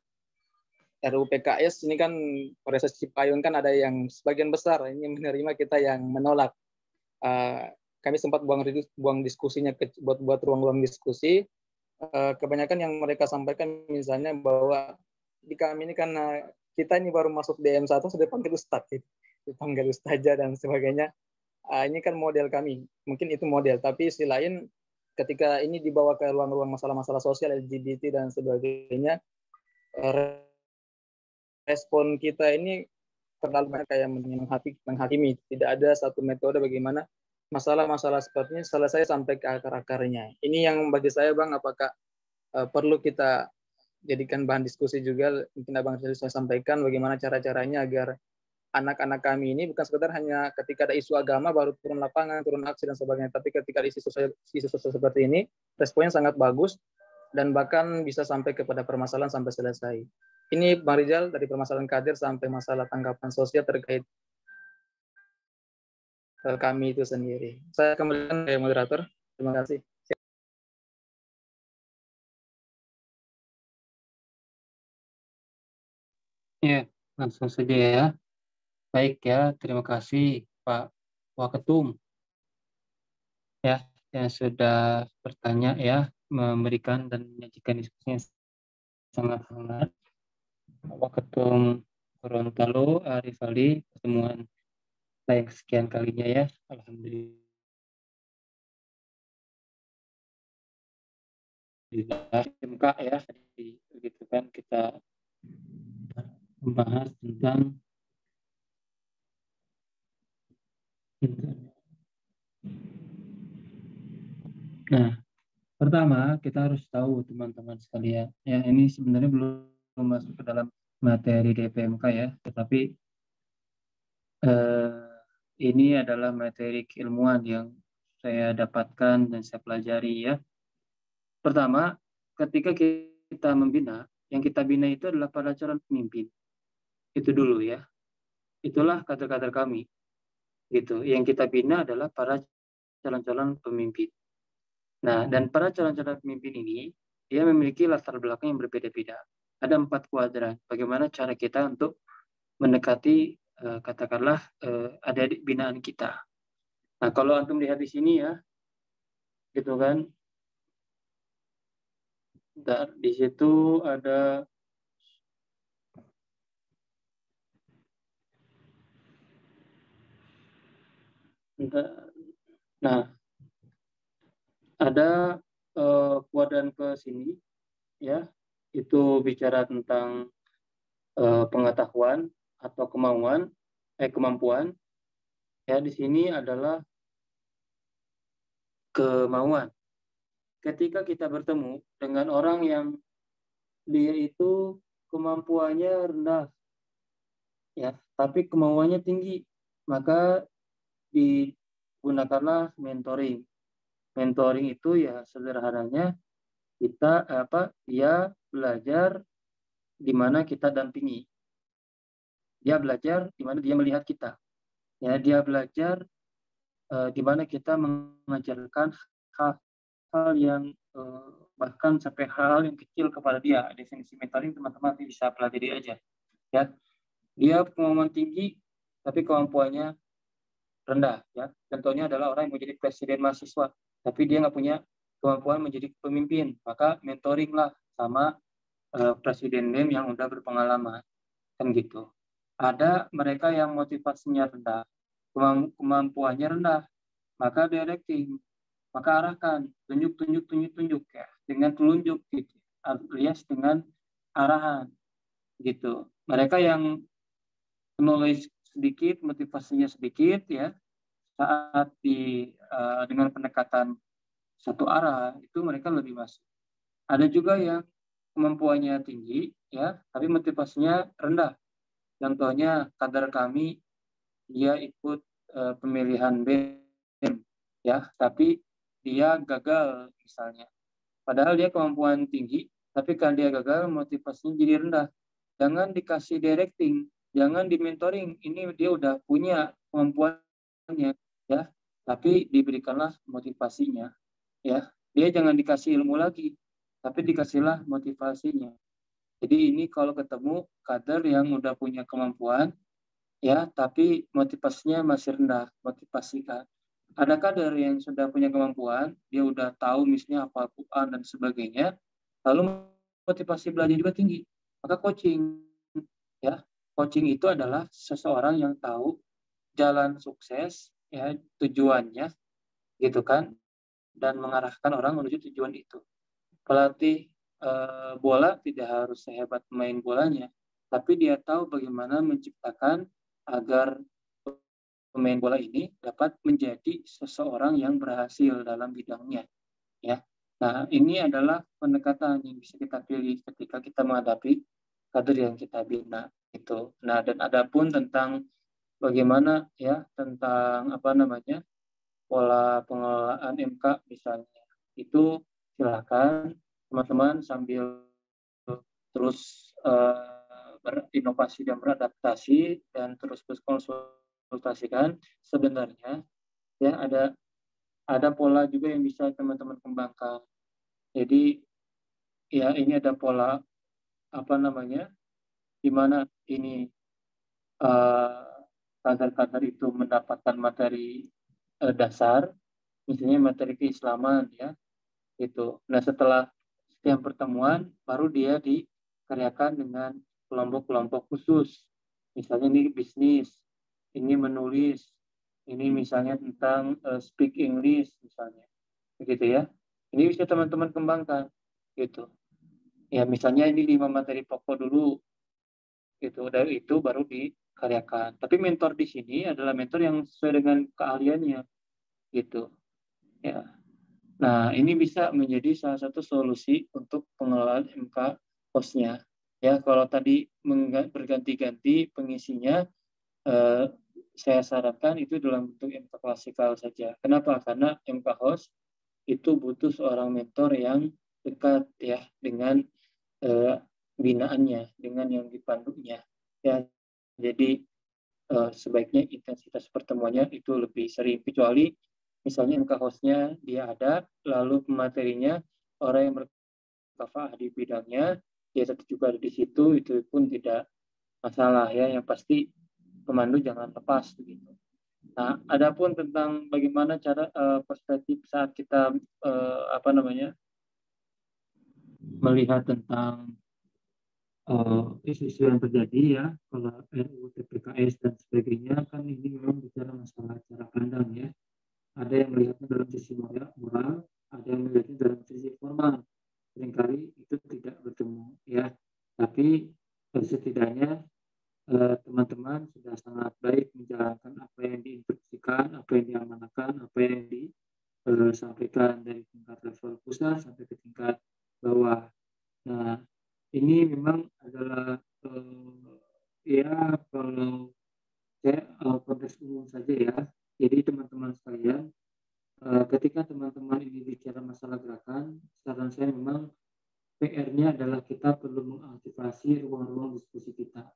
RUU PKS ini kan proses Cipayung kan ada yang sebagian besar ini menerima, kita yang menolak. Kami sempat buang diskusinya buat ruang-ruang diskusi. Kebanyakan yang mereka sampaikan misalnya bahwa di kami ini karena kita ini baru masuk DM1 sudah panggil Ustadz, dipanggil Ustazah dan sebagainya. Ini kan model kami, mungkin itu model, tapi sisi lain ketika ini dibawa ke ruang-ruang masalah-masalah sosial LGBT dan sebagainya, respon kita ini terlalu banyak kayak menghakimi. Tidak ada satu metode bagaimana masalah-masalah seperti ini selesai sampai ke akar-akarnya. Ini yang bagi saya Bang, apakah perlu kita jadikan bahan diskusi juga, mungkin Abang saya sampaikan bagaimana cara-caranya agar anak-anak kami ini bukan sekedar hanya ketika ada isu agama baru turun lapangan, turun aksi dan sebagainya, tapi ketika ada isu sosial seperti ini, responnya sangat bagus dan bahkan bisa sampai kepada permasalahan sampai selesai. Ini Bang Rizal, dari permasalahan kader sampai masalah tanggapan sosial terkait kami itu sendiri. Saya kembalikan ke moderator. Terima kasih. Ya, langsung saja ya. Baik ya, terima kasih Pak Waketum ya yang sudah bertanya ya, memberikan dan menyajikan diskusi yang sangat hangat. Pak Waketum Gorontalo, Arif Ali, pertemuan yang sekian kalinya ya. Alhamdulillah MK ya, begitu kan kita membahas tentang Nah, pertama kita harus tahu teman-teman sekalian, ya ini sebenarnya belum masuk ke dalam materi DPMK ya, tetapi ini adalah materi keilmuan yang saya dapatkan dan saya pelajari ya. Pertama, ketika kita membina, yang kita bina itu adalah para calon pemimpin. Itu dulu ya. Itulah kata-kata kami. Gitu. Yang kita bina adalah para calon-calon pemimpin. Nah, dan para calon-calon pemimpin ini, dia memiliki latar belakang yang berbeda-beda. Ada 4 kuadran. Bagaimana cara kita untuk mendekati, katakanlah, adik-adik binaan kita. Nah, kalau antum lihat di sini ya, gitu kan, di situ ada nah, ada kuadran ke sini ya, itu bicara tentang pengetahuan atau kemampuan ya. Di sini adalah kemauan. Ketika kita bertemu dengan orang yang dia itu kemampuannya rendah ya, tapi kemauannya tinggi, maka digunakanlah mentoring. Mentoring itu ya sederhananya dia belajar di mana kita dampingi. Dia belajar di mana dia melihat kita. Ya, dia belajar di mana kita mengajarkan hal yang bahkan sampai hal yang kecil kepada dia. Definisi mentoring teman-teman bisa pelajari aja. ya. Dia kemampuan tinggi tapi kemampuannya rendah, ya. Contohnya adalah orang yang mau jadi presiden mahasiswa tapi dia nggak punya kemampuan menjadi pemimpin, maka mentoring lah sama presiden BEM yang udah berpengalaman, kan gitu. Ada mereka yang motivasinya rendah, kemampuannya rendah, maka directing, maka arahkan, tunjuk ya, dengan telunjuk gitu, alias dengan arahan gitu. Mereka yang knowledge sedikit, motivasinya sedikit ya, saat dengan pendekatan satu arah itu mereka lebih masuk. Ada juga yang kemampuannya tinggi ya, tapi motivasinya rendah. Contohnya kader kami dia ikut pemilihan BEM ya, tapi dia gagal misalnya. Padahal dia kemampuan tinggi, tapi kalau dia gagal motivasinya jadi rendah. Jangan dikasih directing, jangan di mentoring. Ini dia udah punya kemampuannya ya, tapi diberikanlah motivasinya ya. Dia jangan dikasih ilmu lagi, tapi dikasihlah motivasinya. Jadi ini kalau ketemu kader yang udah punya kemampuan ya, tapi motivasinya masih rendah, motivasikan. Ada kader yang sudah punya kemampuan, dia udah tahu misalnya apa Al-Quran dan sebagainya, lalu motivasi belajar juga tinggi. Maka coaching, ya, coaching itu adalah seseorang yang tahu jalan sukses, ya, tujuannya, gitu kan, dan mengarahkan orang menuju tujuan itu. Pelatih bola tidak harus sehebat pemain bolanya, tapi dia tahu bagaimana menciptakan agar pemain bola ini dapat menjadi seseorang yang berhasil dalam bidangnya, ya. Nah, ini adalah pendekatan yang bisa kita pilih ketika kita menghadapi kader yang kita bina itu. Nah, dan adapun tentang bagaimana ya, tentang apa namanya, pola pengelolaan MK misalnya, itu silakan teman-teman sambil terus berinovasi dan beradaptasi dan terus berkonsultasikan. Sebenarnya ya ada pola juga yang bisa teman-teman kembangkan. Jadi ya ini ada pola apa namanya, di mana ini kader-kader itu mendapatkan materi dasar, misalnya materi keislaman ya, itu. Nah, setelah setiap pertemuan baru dia dikaryakan dengan kelompok-kelompok khusus. Misalnya ini bisnis, ini menulis, ini misalnya tentang speak English misalnya, begitu ya. Ini bisa teman-teman kembangkan, gitu. Ya, misalnya ini 5 materi pokok dulu, gitu. Dari itu baru dikaryakan. Tapi mentor di sini adalah mentor yang sesuai dengan keahliannya, gitu. Ya. Nah, ini bisa menjadi salah satu solusi untuk pengelolaan MK hostnya. Ya, kalau tadi berganti-ganti pengisinya, saya sarankan itu dalam bentuk MK klasikal saja. Kenapa? Karena MK host itu butuh seorang mentor yang dekat ya dengan binaannya, dengan yang dipandunya. Ya, jadi sebaiknya intensitas pertemuannya itu lebih sering, kecuali misalnya MK hostnya dia ada, lalu pematerinya orang yang berkafah di bidangnya, dia tetap juga ada di situ, itu pun tidak masalah ya. Yang pasti pemandu jangan lepas begitu. Nah, adapun tentang bagaimana cara perspektif saat kita melihat tentang isu-isu yang terjadi ya, kalau RUU TPKS dan sebagainya, kan ini memang bicara masalah cara pandang ya. Ada yang melihatnya dalam sisi moral, ada yang melihatnya dalam sisi formal. Seringkali itu tidak bertemu ya. Tapi setidaknya teman-teman sudah sangat baik menjalankan apa yang diinstruksikan, apa yang diamanahkan, apa yang disampaikan dari tingkat level pusat sampai ke tingkat bawah. Nah, ini memang adalah ya kalau saya konteks umum saja ya. Jadi teman-teman sekalian, ketika teman-teman ini bicara masalah gerakan, saran saya memang PR-nya adalah kita perlu mengaktifasi ruang-ruang diskusi kita.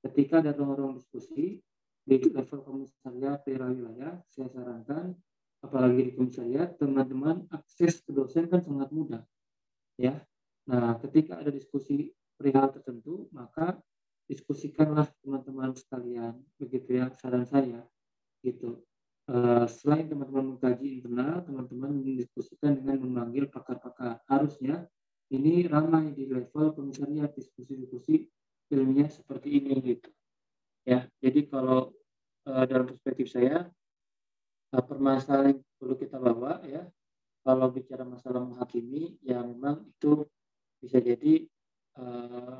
Ketika ada ruang-ruang diskusi di level komisariat daerah wilayah, saya sarankan, apalagi di komisariat, teman-teman akses ke dosen kan sangat mudah, ya. Nah, ketika ada diskusi perihal tertentu, maka diskusikanlah teman-teman sekalian, begitu ya saran saya gitu. Selain teman-teman mengkaji internal, teman-teman mendiskusikan dengan memanggil pakar-pakar. Harusnya ini ramai di level komisariat, diskusi-diskusi ilmiah seperti ini gitu. Ya, jadi kalau dalam perspektif saya permasalahan yang perlu kita bawa ya, kalau bicara masalah menghakimi, ya memang itu bisa jadi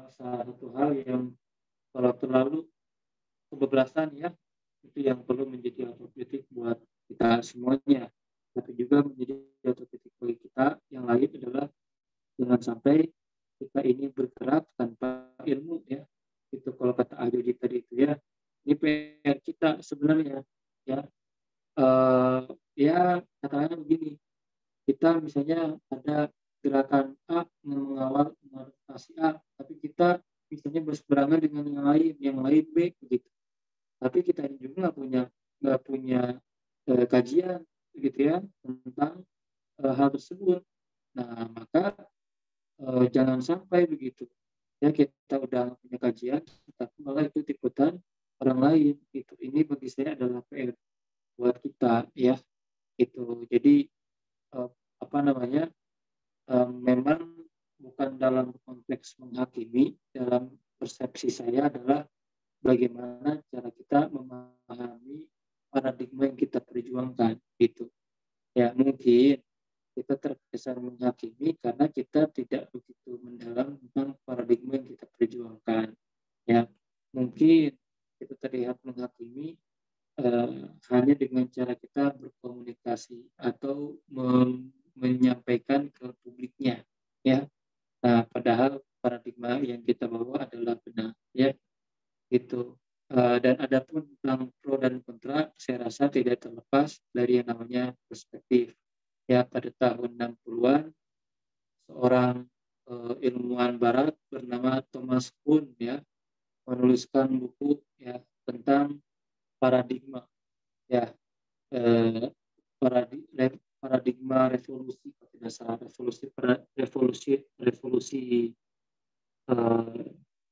salah satu hal yang kalau terlalu kebablasan ya, itu yang perlu menjadi otokritik buat kita semuanya. Tapi juga menjadi otokritik bagi kita yang lain adalah jangan sampai kita ini bergerak tanpa ilmu ya. Itu kalau kata Ajoji tadi itu ya. Ini PR kita sebenarnya ya. Ya katakanlah begini. Kita misalnya ada gerakan A mengawal orientasi A, tapi kita misalnya berseberangan dengan yang lain B begitu. Tapi kita ini juga nggak punya kajian gitu ya tentang hal tersebut. Nah maka jangan sampai begitu ya, kita udah punya kajian tapi malah ikut ikutan orang lain gitu. Ini bagi saya adalah PR buat kita ya itu. Jadi apa namanya, memang bukan dalam konteks menghakimi, dalam persepsi saya adalah bagaimana cara kita memahami paradigma yang kita perjuangkan gitu. Ya mungkin kita terkesan menghakimi karena kita tidak begitu mendalam tentang paradigma yang kita perjuangkan. Ya mungkin kita terlihat menghakimi hanya dengan cara kita berkomunikasi atau menyampaikan ke publiknya. Ya, nah padahal paradigma yang kita bawa adalah benar. Ya, gitu. Dan adapun tentang pro dan kontra, saya rasa tidak terlepas dari yang namanya perspektif. Ya, pada tahun 60-an, seorang ilmuwan barat bernama Thomas Kuhn ya menuliskan buku ya tentang paradigma ya, paradigma revolusi, tidak salah, revolusi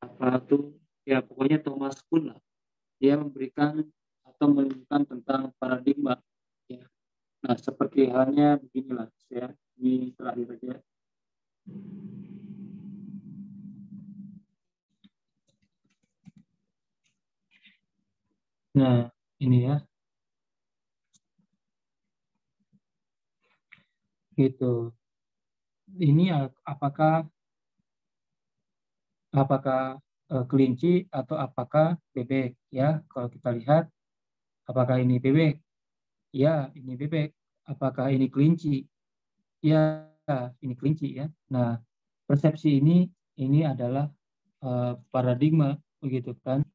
apa tuh ya, pokoknya Thomas Kuhn lah, dia memberikan atau menunjukkan tentang paradigma ya. Nah seperti halnya beginilah ya, ini terakhir aja. Nah ini ya gitu. Ini apakah kelinci atau apakah bebek ya? Kalau kita lihat apakah ini bebek? Ya, ini bebek. Apakah ini kelinci? Ya, ini kelinci ya. Nah, persepsi ini adalah paradigma begitu kan.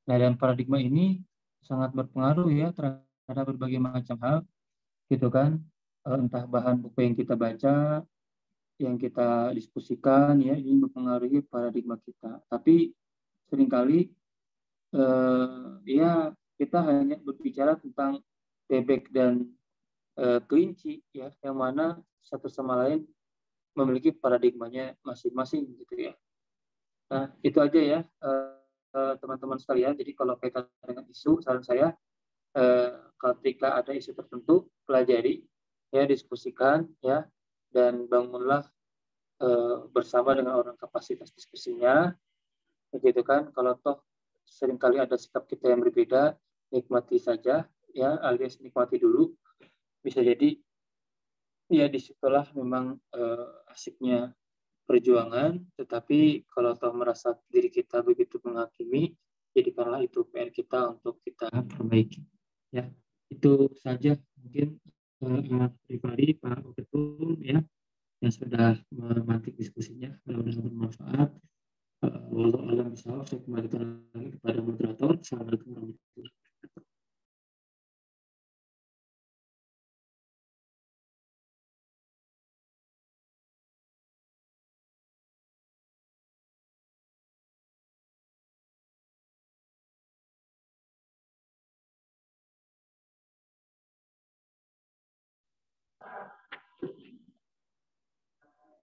Nah, dan paradigma ini sangat berpengaruh ya terhadap berbagai macam hal gitu kan. Entah bahan buku yang kita baca, yang kita diskusikan ya, ini mempengaruhi paradigma kita. Tapi seringkali ya kita hanya berbicara tentang bebek dan kelinci ya, yang mana satu sama lain memiliki paradigmanya masing-masing gitu ya. Nah itu aja ya teman-teman sekalian. Jadi kalau kaitan dengan isu, saran saya ketika ada isu tertentu pelajari ya, diskusikan ya, dan bangunlah bersama dengan orang kapasitas diskusinya begitu kan. Kalau toh seringkali ada sikap kita yang berbeda, nikmati saja ya, alias nikmati dulu. Bisa jadi ya disitulah memang asiknya perjuangan. Tetapi kalau toh merasa diri kita begitu menghakimi, jadikanlah itu PR kita untuk kita perbaiki ya. Itu saja mungkin pribadi Pak Ketum ya, yang sudah memantik diskusinya. Mudah-mudahan bermanfaat. Wallahu a'lam bishawab. Saya kembalikan lagi kepada moderator. Assalamualaikum warahmatullahi wabarakatuh.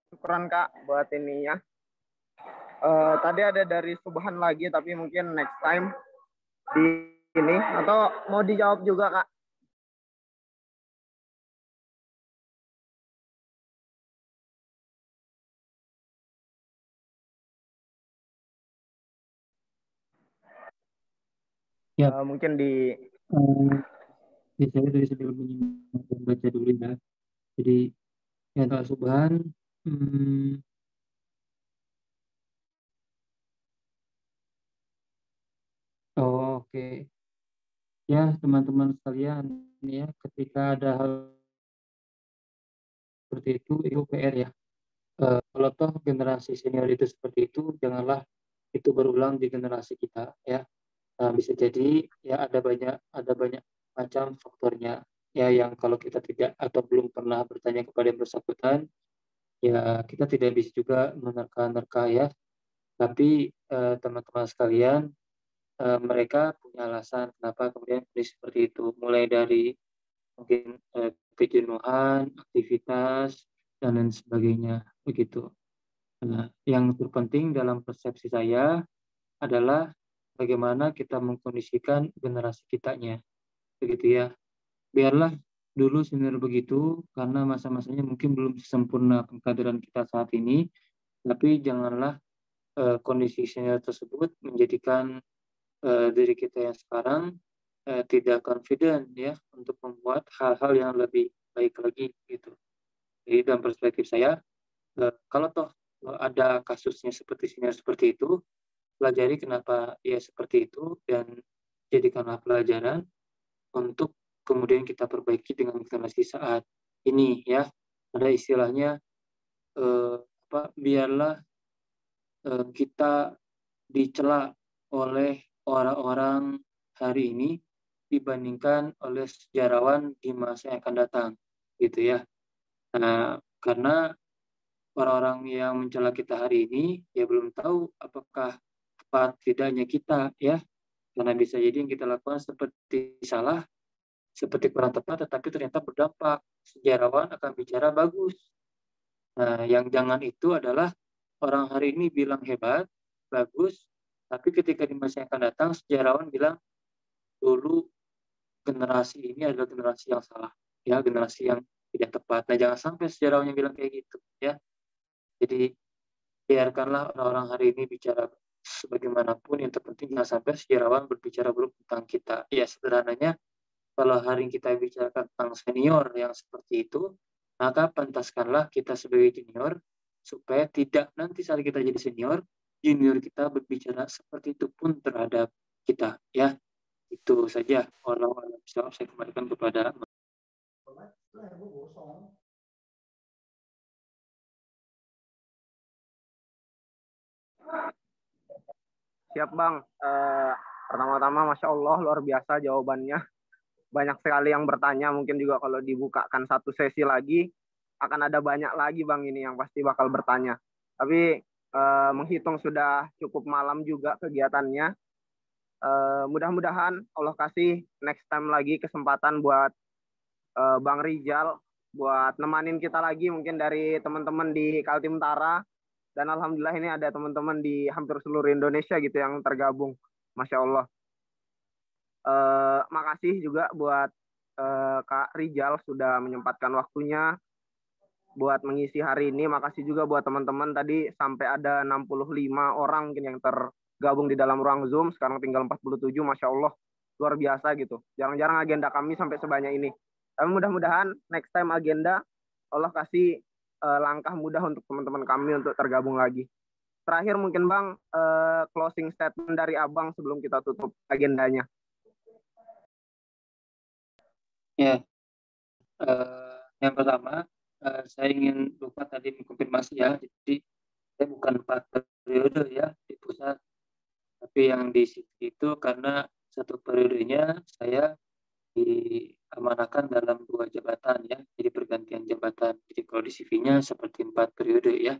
Syukuran Kak buat ininya, Tadi ada dari Subhan lagi, tapi mungkin next time di ini, atau mau dijawab juga, Kak? Ya, Mungkin di saya dari sebelum baca dulu ya. Jadi ya Pak Subhan, oke. Ya teman-teman sekalian, ya ketika ada hal seperti itu PR ya. Kalau toh generasi senior itu seperti itu, janganlah itu berulang di generasi kita ya. Nah, bisa jadi ya ada banyak macam faktornya ya yang kalau kita tidak atau belum pernah bertanya kepada yang bersangkutan ya kita tidak bisa juga menerka-nerka ya. Tapi teman-teman sekalian mereka punya alasan kenapa kemudian kondisi seperti itu. Mulai dari mungkin kejenuhan, aktivitas dan lain sebagainya begitu. Nah, yang terpenting dalam persepsi saya adalah bagaimana kita mengkondisikan generasi kitanya, begitu ya. Biarlah dulu senior begitu, karena masa-masanya mungkin belum sempurna pengkaderan kita saat ini, tapi janganlah kondisi senior tersebut menjadikan diri kita yang sekarang tidak confident ya untuk membuat hal-hal yang lebih baik lagi gitu. Jadi dalam perspektif saya, kalau toh ada kasusnya seperti senior seperti itu, pelajari kenapa ia seperti itu dan jadikanlah pelajaran untuk kemudian kita perbaiki dengan generasi saat ini ya. Ada istilahnya biarlah kita dicela oleh orang-orang hari ini dibandingkan oleh sejarawan di masa yang akan datang gitu ya. Nah, karena orang-orang yang mencela kita hari ini ya belum tahu apakah tepat tidaknya kita ya, karena bisa jadi yang kita lakukan seperti salah, seperti kurang tepat, tetapi ternyata berdampak. Sejarawan akan bicara bagus. Nah, yang jangan itu adalah orang hari ini bilang hebat, bagus, tapi ketika di masa yang akan datang sejarawan bilang dulu generasi ini adalah generasi yang salah, ya generasi yang tidak tepat. Nah, jangan sampai sejarawan yang bilang kayak gitu, ya. Jadi biarkanlah orang-orang hari ini bicara sebagaimanapun, yang terpenting jangan sampai sejarawan berbicara buruk tentang kita. Ya sederhananya, kalau hari ini kita bicara tentang senior yang seperti itu, maka pantaskanlah kita sebagai junior supaya tidak nanti saat kita jadi senior, junior kita berbicara seperti itu pun terhadap kita. Ya, itu saja. Walau saya kembalikan kepada Siap Bang. Pertama-tama Masya Allah luar biasa jawabannya. Banyak sekali yang bertanya, mungkin juga kalau dibukakan satu sesi lagi akan ada banyak lagi Bang ini yang pasti bakal bertanya. Tapi menghitung sudah cukup malam juga kegiatannya. Mudah-mudahan Allah kasih next time lagi kesempatan buat Bang Rijal buat nemanin kita lagi mungkin dari teman-teman di Kaltim Tara. Dan alhamdulillah ini ada teman-teman di hampir seluruh Indonesia gitu yang tergabung. Masya Allah. Makasih juga buat Kak Rijal sudah menyempatkan waktunya buat mengisi hari ini. Makasih juga buat teman-teman tadi sampai ada 65 orang mungkin yang tergabung di dalam ruang Zoom. Sekarang tinggal 47, Masya Allah. Luar biasa gitu. Jarang-jarang agenda kami sampai sebanyak ini. Tapi mudah-mudahan next time agenda Allah kasih langkah mudah untuk teman-teman kami untuk tergabung lagi. Terakhir mungkin Bang, closing statement dari Abang sebelum kita tutup agendanya. Ya, yang pertama saya ingin lupa tadi mengkonfirmasi ya. Jadi saya bukan 4 periode ya di pusat, tapi yang di situ karena satu periodenya saya diamanahkan dalam 2 jabatan ya, jadi pergantian jabatan. Jadi kalau di CV-nya seperti 4 periode ya,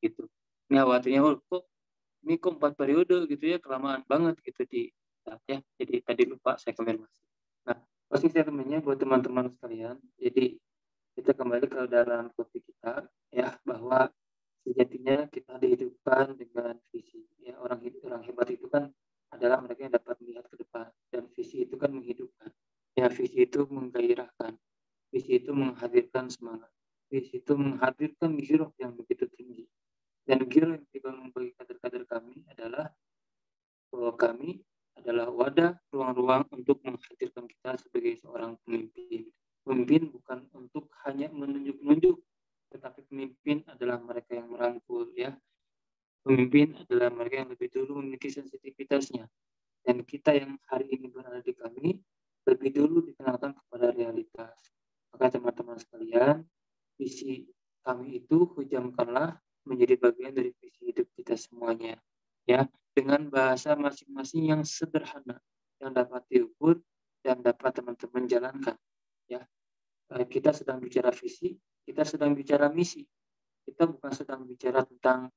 gitu. Ini khawatirnya kok ini kok 4 periode gitu ya, kelamaan banget gitu ya. Jadi tadi lupa saya konfirmasi. Nah, closing statement-nya buat teman-teman sekalian. Jadi kita kembali ke dalam topik kita ya, bahwa Sejatinya kita dihidupkan dengan visi. Ya, orang hebat itu kan adalah mereka yang dapat melihat ke depan, dan visi itu kan menghidupkan. Ya, visi itu menggairahkan, visi itu menghadirkan semangat, visi itu menghadirkan giroh yang begitu tinggi. Dan giroh yang dibangun bagi kader-kader kami adalah bahwa kami adalah wadah ruang-ruang untuk menghadirkan kita sebagai seorang pemimpin. Pemimpin bukan untuk hanya menunjuk-nunjuk, tetapi pemimpin adalah mereka yang merangkul, ya. Pemimpin adalah mereka yang lebih dulu memiliki sensitivitasnya. Dan kita yang hari ini berada di kami, lebih dulu dikenalkan kepada realitas. Maka teman-teman sekalian, visi kami itu hujamkanlah menjadi bagian dari visi hidup kita semuanya. Ya, dengan bahasa masing-masing yang sederhana, yang dapat diukur dan dapat teman-teman jalankan. Ya, kita sedang bicara visi, kita sedang bicara misi. Kita bukan sedang bicara tentang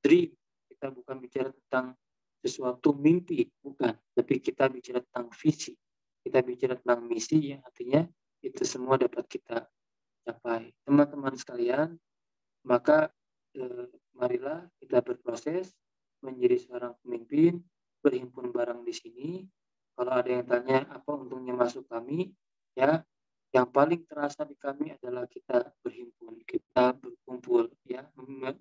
dream, kita bukan bicara tentang sesuatu mimpi, bukan. Tapi kita bicara tentang visi, kita bicara tentang misi, yang artinya itu semua dapat kita capai. Teman-teman sekalian, maka marilah kita berproses menjadi seorang pemimpin, berhimpun bareng di sini. Kalau ada yang tanya apa untungnya masuk kami, ya, yang paling terasa di kami adalah kita berhimpun, kita berkumpul, ya,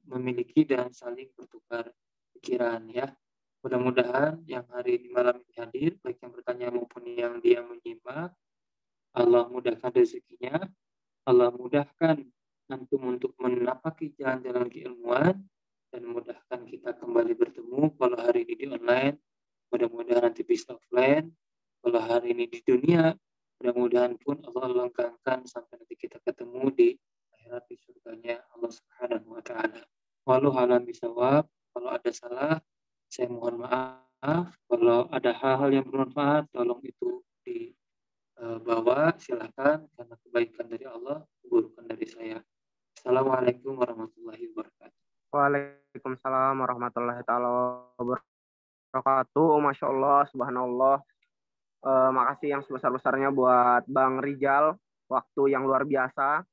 memiliki dan saling bertukar pikiran, ya. Mudah-mudahan yang hari ini malam ini hadir, baik yang bertanya maupun yang dia menyimak, Allah mudahkan rezekinya, Allah mudahkan antum untuk menapaki jalan-jalan keilmuan, dan mudahkan kita kembali bertemu. Kalau hari ini di online, mudah-mudahan nanti bisa offline. Kalau hari ini di dunia, mudah-mudahan pun Allah langgengkan sampai nanti kita ketemu di akhirat di surganya Allah Subhanahu wa taala. Walau alam bisawab, kalau ada salah saya mohon maaf. Kalau ada hal-hal yang bermanfaat, tolong itu dibawa, silakan, karena kebaikan dari Allah, keburukan dari saya. Assalamualaikum warahmatullahi wabarakatuh. Waalaikumsalam warahmatullahi taala wabarakatuh. Masya Allah, subhanallah. Makasih yang sebesar-besarnya buat Bang Rijal, waktu yang luar biasa,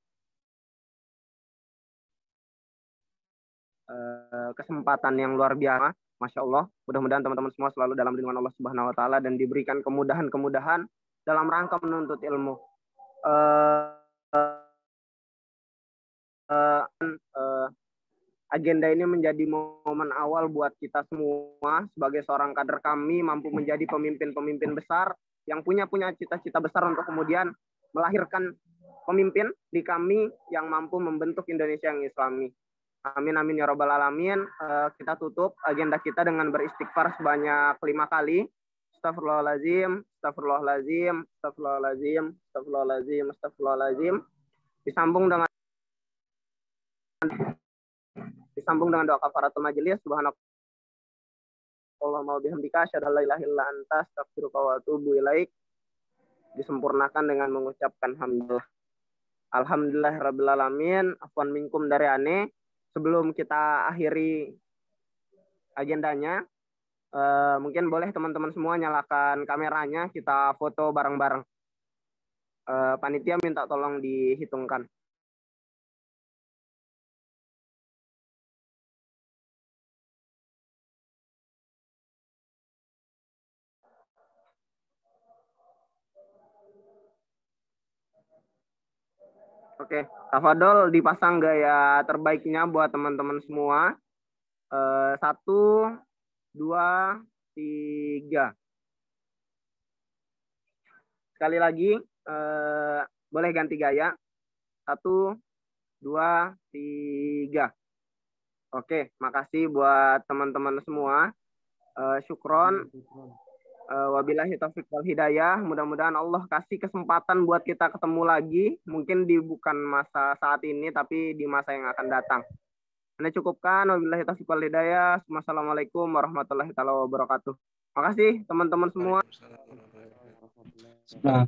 kesempatan yang luar biasa, Masya Allah. Mudah-mudahan teman-teman semua selalu dalam lindungan Allah Subhanahu Wa Taala dan diberikan kemudahan-kemudahan dalam rangka menuntut ilmu. Agenda ini menjadi momen awal buat kita semua sebagai seorang kader kami mampu menjadi pemimpin-pemimpin besar yang punya cita-cita besar untuk kemudian melahirkan pemimpin di kami yang mampu membentuk Indonesia yang Islami. Amin amin ya robbal alamin. Kita tutup agenda kita dengan beristighfar sebanyak 5 kali. Astagfirullahaladzim, astagfirullahaladzim, astagfirullahaladzim, astagfirullahaladzim, astagfirullahaladzim. Disambung dengan doa kafaratul majelis. Subhanakallahumma wa bihamdika asyhadu an la ilaha illa anta astaghfiruka wa atubu ilaik. Disempurnakan dengan mengucapkan hamdulillah. Alhamdulillahirabbil alamin. Afwan minkum dari ane. Sebelum kita akhiri agendanya, mungkin boleh teman-teman semua nyalakan kameranya, kita foto bareng-bareng. Panitia minta tolong dihitungkan. Oke, tafadhol dipasang gaya terbaiknya buat teman-teman semua. 1, 2, 3. Sekali lagi, boleh ganti gaya. 1, 2, 3. Oke, makasih buat teman-teman semua. Syukron. Wabillahi taufiq wal hidayah. Mudah-mudahan Allah kasih kesempatan buat kita ketemu lagi. Mungkin bukan masa saat ini, tapi di masa yang akan datang. Anda cukupkan. Wabillahi taufiq wal hidayah. Wassalamualaikum warahmatullahi wabarakatuh. Makasih teman-teman semua. Nah,